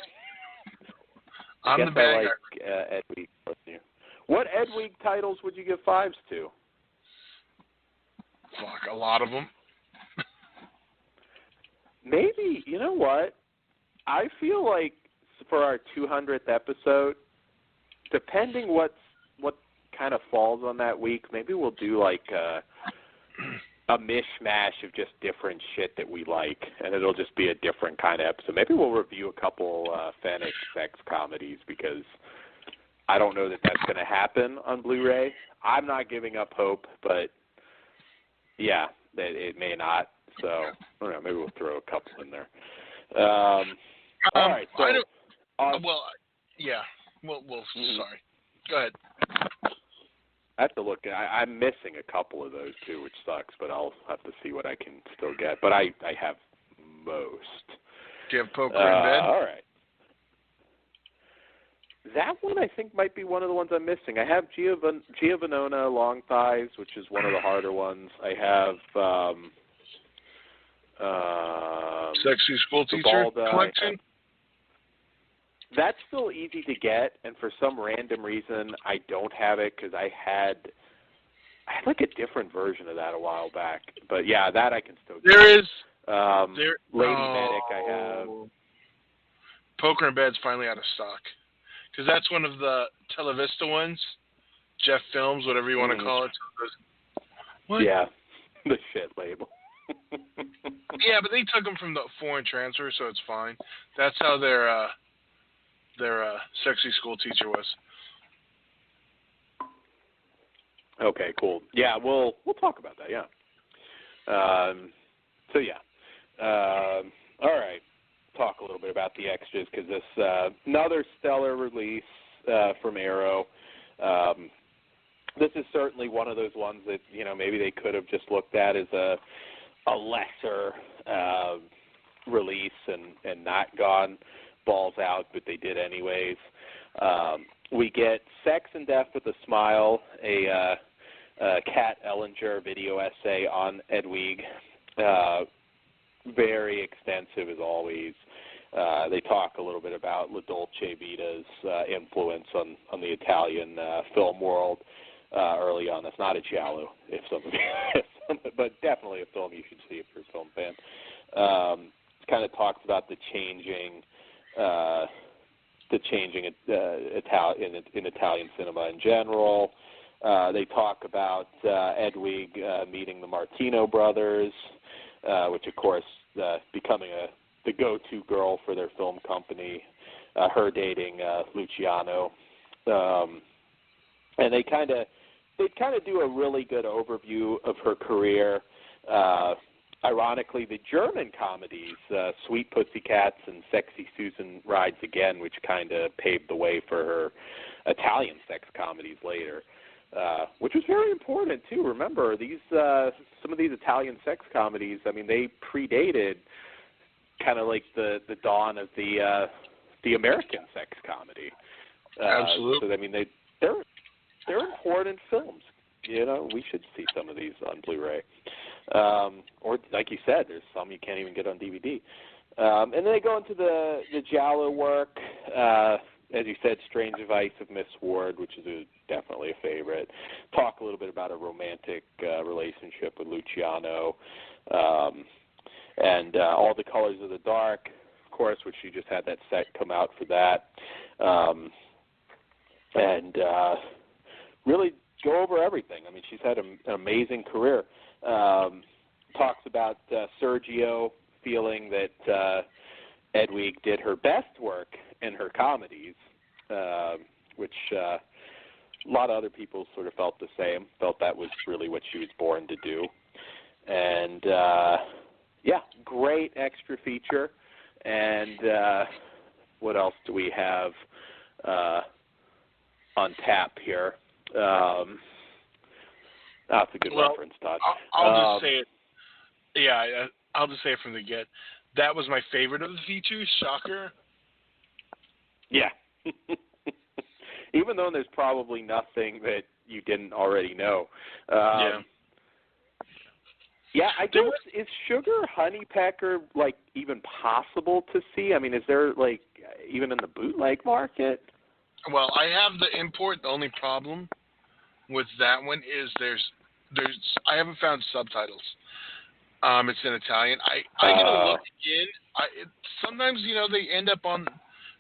I'm the bad guy. Ed Week. What Ed Week titles would you give 5s to? Fuck, a lot of them. Maybe, you know what? I feel like for our 200th episode, depending what kind of falls on that week, maybe we'll do like a mishmash of just different shit that we like, and it'll just be a different kind of episode. Maybe we'll review a couple Fenwick sex comedies because I don't know that that's going to happen on Blu-ray. I'm not giving up hope, but yeah, it may not. So I don't know. Maybe we'll throw a couple in there. All right. So, yeah. Well, sorry. Go ahead. I have to look. I'm missing a couple of those too, which sucks. But I'll have to see what I can still get. But I have most. Do you have poker in bed? All right. that one I think might be one of the ones I'm missing. I have Giovanona Long Thighs, which is one of the harder ones. I have Sexy School Teacher Collection. That's still easy to get, and for some random reason I don't have it because I had like a different version of that a while back. But yeah, that I can still get. There is Lady Medic I have. Poker in Bed's finally out of stock. Because that's one of the Televista ones. Jeff Films, whatever you want to call it. What? Yeah, the shit label. Yeah, but they took them from the foreign transfer, so it's fine. That's how their Sexy School Teacher was. Okay, cool. Yeah, we'll talk about that. Yeah. So yeah. All right. Talk a little bit about the extras because this another stellar release from Arrow. This is certainly one of those ones that maybe they could have just looked at as a lesser release and not gone balls out, but they did anyways. We get Sex and Death with a Smile, a Kat Ellinger video essay on Edwige. Very extensive as always. They talk a little bit about La Dolce Vita's influence on the Italian film world early on. That's not a giallo, but definitely a film you should see if you're a film fan. It kind of talks about the changing in Italian cinema in general. They talk about Edwige meeting the Martino brothers, which of course becoming the go-to girl for their film company. Her dating Luciano, and they kind of do a really good overview of her career. Ironically, the German comedies, Sweet Pussycats and Sexy Susan Rides Again, which kind of paved the way for her Italian sex comedies later, which was very important too. Remember, these some of these Italian sex comedies, I mean, they predated kind of like the dawn of the American sex comedy. Absolutely. So I mean, they're important films. We should see some of these on Blu-ray. Or, like you said, there's some you can't even get on DVD. And then they go into the giallo work. As you said, Strange Advice of Miss Ward, which is definitely a favorite. Talk a little bit about a romantic relationship with Luciano. And All the Colors of the Dark, of course, which you just had that set come out for that. And really go over everything. I mean, she's had an amazing career. Talks about Sergio feeling that Edwige did her best work in her comedies, which a lot of other people sort of felt the same, felt that was really what she was born to do. And, yeah, great extra feature. And what else do we have on tap here? That's a good reference, Todd. I'll just say it. Yeah, I'll just say it from the get. That was my favorite of the features. Shocker. Yeah. Even though there's probably nothing that you didn't already know. Yeah. Yeah, I guess, is Sugar Honey Pecker, like, even possible to see? I mean, is there, like, even in the bootleg market? Well, I have the import. The only problem with that one is there's I haven't found subtitles. It's in Italian. I gotta look again. Sometimes they end up on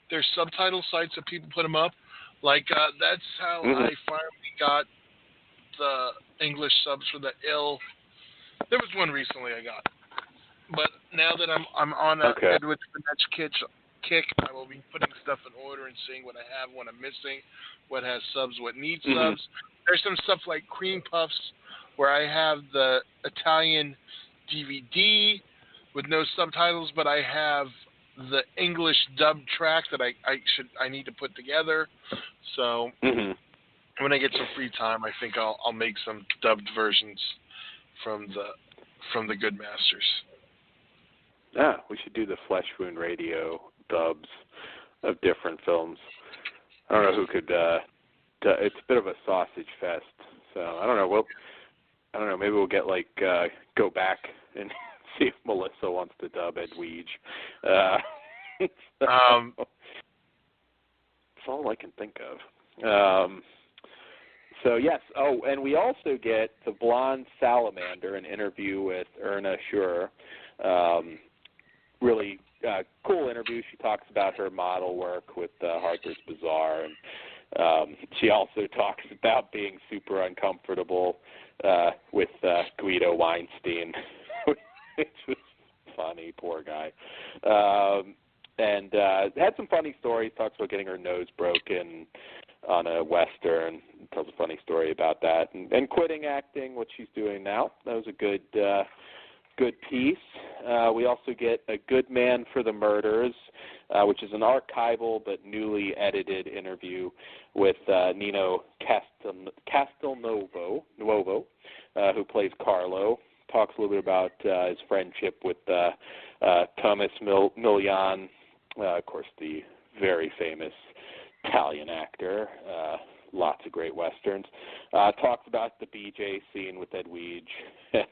their subtitle sites that people put them up. Like that's how I finally got the English subs for the Ill. There was one recently I got, but now that I'm on a Edward Finetch kick, I will be putting stuff in order and seeing what I have, what I'm missing, what has subs, what needs subs. There's some stuff like Cream Puffs where I have the Italian DVD with no subtitles, but I have the English dubbed track that I need to put together. So when I get some free time, I think I'll make some dubbed versions from the good masters. We should do the Flesh Wound Radio dubs of different films. I don't know who could. It's a bit of a sausage fest. So I don't know. I don't know. Maybe we'll get go back and see if Melissa wants to dub Edwige. That's all I can think of. So yes. Oh, and we also get the blonde salamander, an interview with Erna Schurer. Really cool interview. She talks about her model work with Harper's Bazaar, and she also talks about being super uncomfortable with Guido Weinstein, which was funny. Poor guy. And had some funny stories. Talks about getting her nose broken on a Western. Tells a funny story about that. And quitting acting, what she's doing now. That was a good piece. We also get A Good Man for the Murders, which is an archival but newly edited interview with Nino Castelnuovo, who plays Carlo. Talks a little bit about his friendship with Thomas Milian, of course, the very famous Italian actor. Lots of great Westerns. Talks about the BJ scene with Edwige, and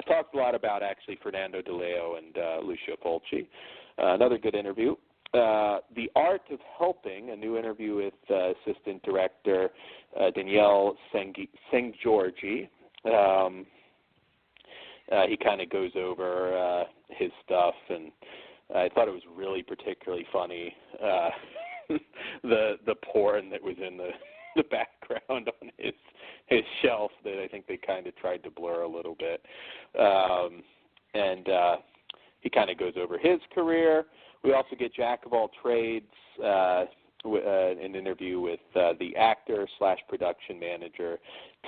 talks a lot about, actually, Fernando De Leo and Lucio Fulci. Another good interview. The Art of Helping, a new interview with assistant director Danielle Senggiorgi. He kind of goes over his stuff, and I thought it was really particularly funny. The porn that was in the background on his shelf that I think they kind of tried to blur a little bit. And he kind of goes over his career. We also get Jack of all trades, an interview with the actor / production manager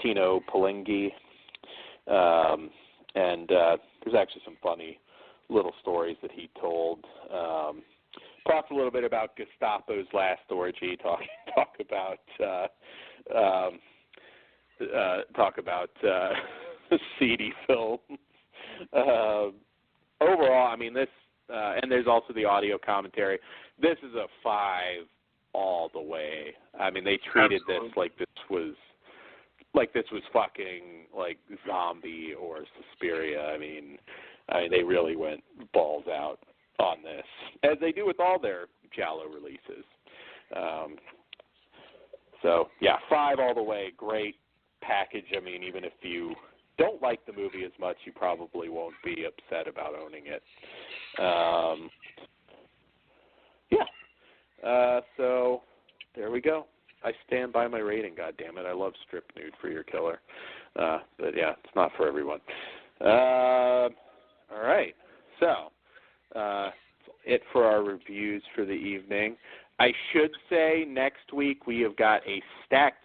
Tino Polinghi. And there's actually some funny little stories that he told. Talked a little bit about Gestapo's last orgy. Talk about seedy film. Overall, I mean, this, and there's also the audio commentary. This is a 5 all the way. I mean, they treated Absolutely. this was fucking like Zombie or Suspiria. I mean, they really went balls out on this, as they do with all their Giallo releases. So, yeah, 5 all the way. Great package. I mean, even if you don't like the movie as much, you probably won't be upset about owning it. So there we go. I stand by my rating, goddammit. I love Strip Nude for Your Killer. But, yeah, it's not for everyone. All right. So, that's it for our reviews for the evening. I should say next week we have got a stacked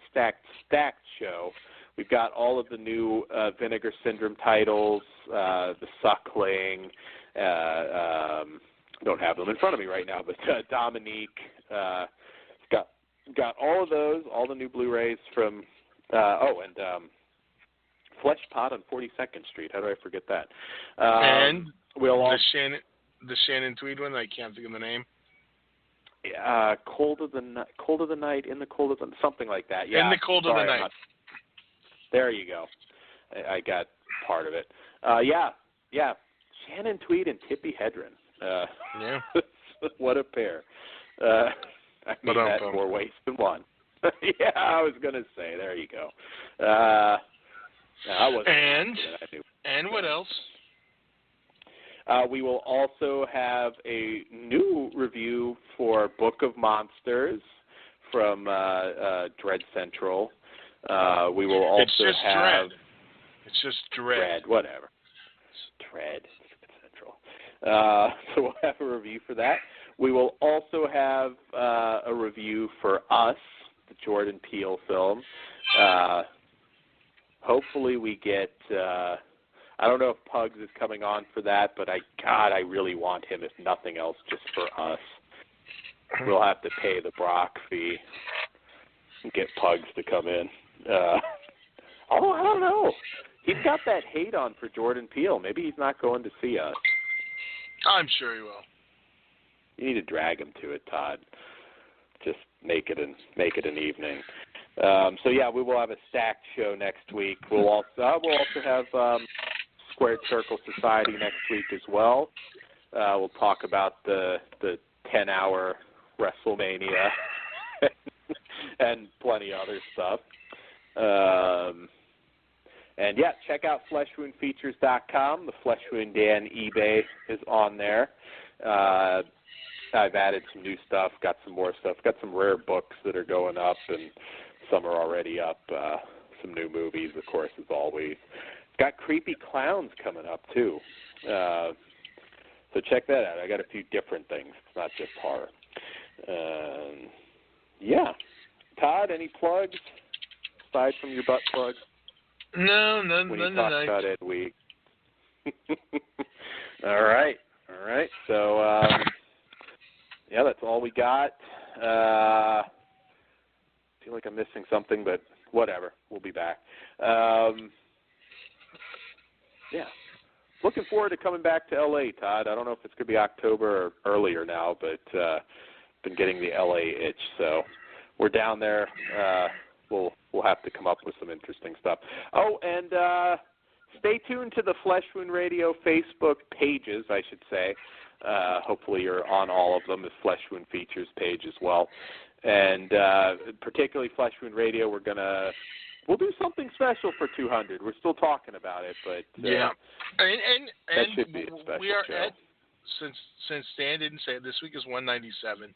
show. We've got all of the new Vinegar Syndrome titles, The Suckling. Don't have them in front of me right now, but Dominique. Got all of those, all the new Blu-rays from, Flesh Pot on 42nd Street. How do I forget that? And the Shannon Tweed one, I can't think of the name. Cold of the Night, in the Cold of the, something like that. Yeah. In the Cold of the Night. There you go. I got part of it. Yeah. Shannon Tweed and Tippi Hedren. Yeah. What a pair. I mean that more ways than one. Yeah, I was going to say. There you go. And what else? We will also have a new review for Book of Monsters from Dread Central. We will also have... It's just Dread. Whatever. Dread Central. So we'll have a review for that. We will also have a review for Us, the Jordan Peele film. Hopefully we get... I don't know if Pugs is coming on for that, but I really want him, if nothing else, just for Us. We'll have to pay the Brock fee and get Pugs to come in. Although, I don't know. He's got that hate on for Jordan Peele. Maybe he's not going to see Us. I'm sure he will. You need to drag him to it, Todd. Just make it an evening. So yeah, we will have a stacked show next week. We'll also have Squared Circle Society next week as well. We'll talk about the 10-hour WrestleMania and plenty of other stuff. And yeah, check out FleshWoundFeatures.com. The Flesh Wound Dan eBay is on there. I've added some new stuff, got some more stuff, got some rare books that are going up, and some are already up. Some new movies, of course, as always. Got creepy clowns coming up too. So check that out. I got a few different things. It's not just horror. Yeah. Todd, any plugs aside from your butt plugs? No, none. When you talk about Ed Week. All right. So, yeah, that's all we got. I feel like I'm missing something, but whatever. We'll be back. Yeah. Looking forward to coming back to L.A., Todd. I don't know if it's going to be October or earlier now, but been getting the L.A. itch. So we're down there. We'll have to come up with some interesting stuff. Oh, and stay tuned to the Flesh Wound Radio Facebook pages, I should say. Hopefully you're on all of them, the Flesh Wound Features page as well. And particularly Flesh Wound Radio, we'll do something special for 200. We're still talking about it, but yeah, and that should be a special we are show. Since Dan didn't say it, this week is 197.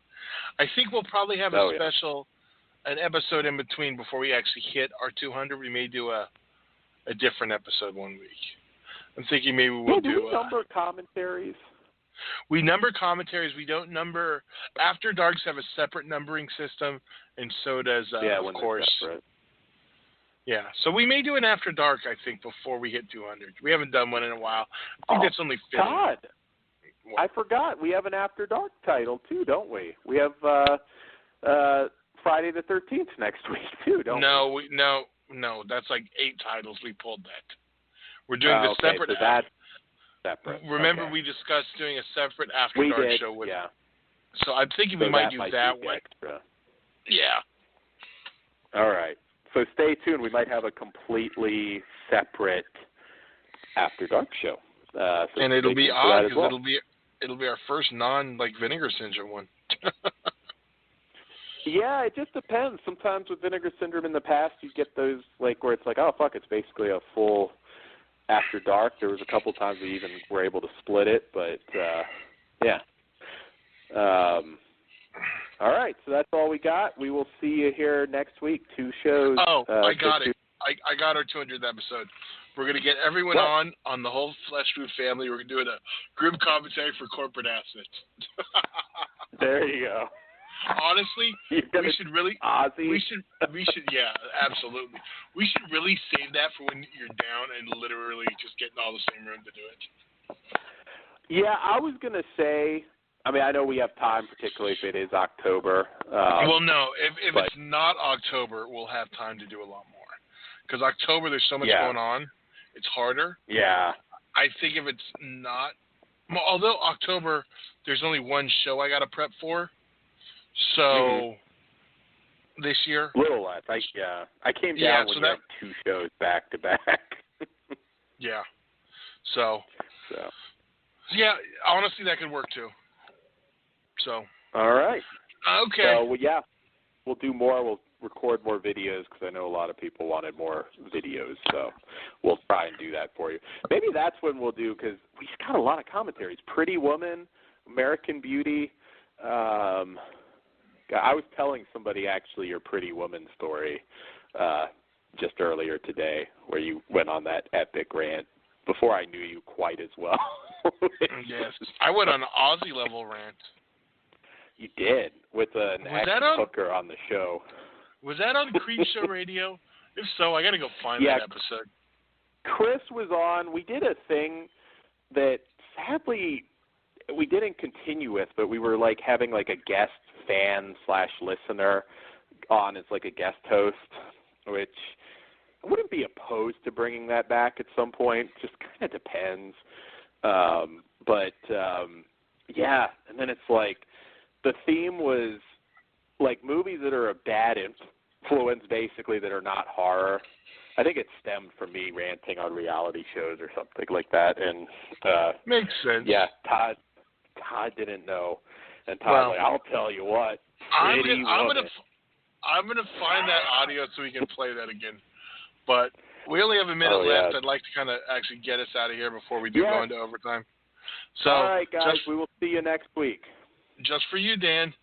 I think we'll probably have an episode in between before we actually hit our 200. We may do a different episode one week. I'm thinking maybe we'll do we number commentaries. We number commentaries. We don't number. After Darks have a separate numbering system, and so does of course. Yeah, so we may do an After Dark, I think, before we hit 200. We haven't done one in a while. I think that's only fitting. God, I forgot. We have an After Dark title, too, don't we? We have Friday the 13th next week, too, don't we? No, that's like 8 titles. We pulled that. We're doing the separate. So that's separate. Remember, we discussed doing a separate After Dark show with. Yeah. So I'm thinking we might do that one. Extra. Yeah. All right. So stay tuned. We might have a completely separate After Dark show. And it'll be odd because it'll be our first Vinegar Syndrome one. Yeah, it just depends. Sometimes with Vinegar Syndrome in the past, you get those where it's like, oh fuck, it's basically a full After Dark. There was a couple times we even were able to split it, but yeah. All right, so that's all we got. We will see you here next week. 2 shows. Oh, I got it. I got our 200th episode. We're going to get everyone on the whole Flesh Food family. We're doing a group commentary for corporate assets. There you go. Honestly, we should really. Ozzy? We should. Yeah, absolutely. We should really save that for when you're down and literally just get in all the same room to do it. Yeah, I was going to say. I mean, I know we have time, particularly if it is October. Well, no. If it's not October, we'll have time to do a lot more. Because October, there's so much going on. It's harder. Yeah. I think if it's not... Although October, there's only one show I got to prep for. So, this year... A little less. I came down when you had 2 shows back to back. Yeah. So, yeah, honestly, that could work too. So. All right. Okay. So, we'll do more. We'll record more videos because I know a lot of people wanted more videos. So we'll try and do that for you. Maybe that's when we'll do, because we've got a lot of commentaries. Pretty Woman, American Beauty. I was telling somebody actually your Pretty Woman story just earlier today, where you went on that epic rant before I knew you quite as well. Yes. I went on an Aussie level rant. You did, with an ex-hooker on the show. Was that on Creep Show Radio? If so, I got to go find that episode. Chris was on. We did a thing that sadly we didn't continue with, but we were having a guest fan/listener on as a guest host, which I wouldn't be opposed to bringing that back at some point. Just kind of depends. Yeah, and then it's the theme was like movies that are a bad influence, basically, that are not horror. I think it stemmed from me ranting on reality shows or something like that. And makes sense. Yeah, Todd didn't know, and Todd's like, I'll tell you what. I'm gonna find that audio so we can play that again. But we only have a minute left. I'd like to kind of actually get us out of here before we do go into overtime. So, all right, guys, we will see you next week. Just for you, Dan.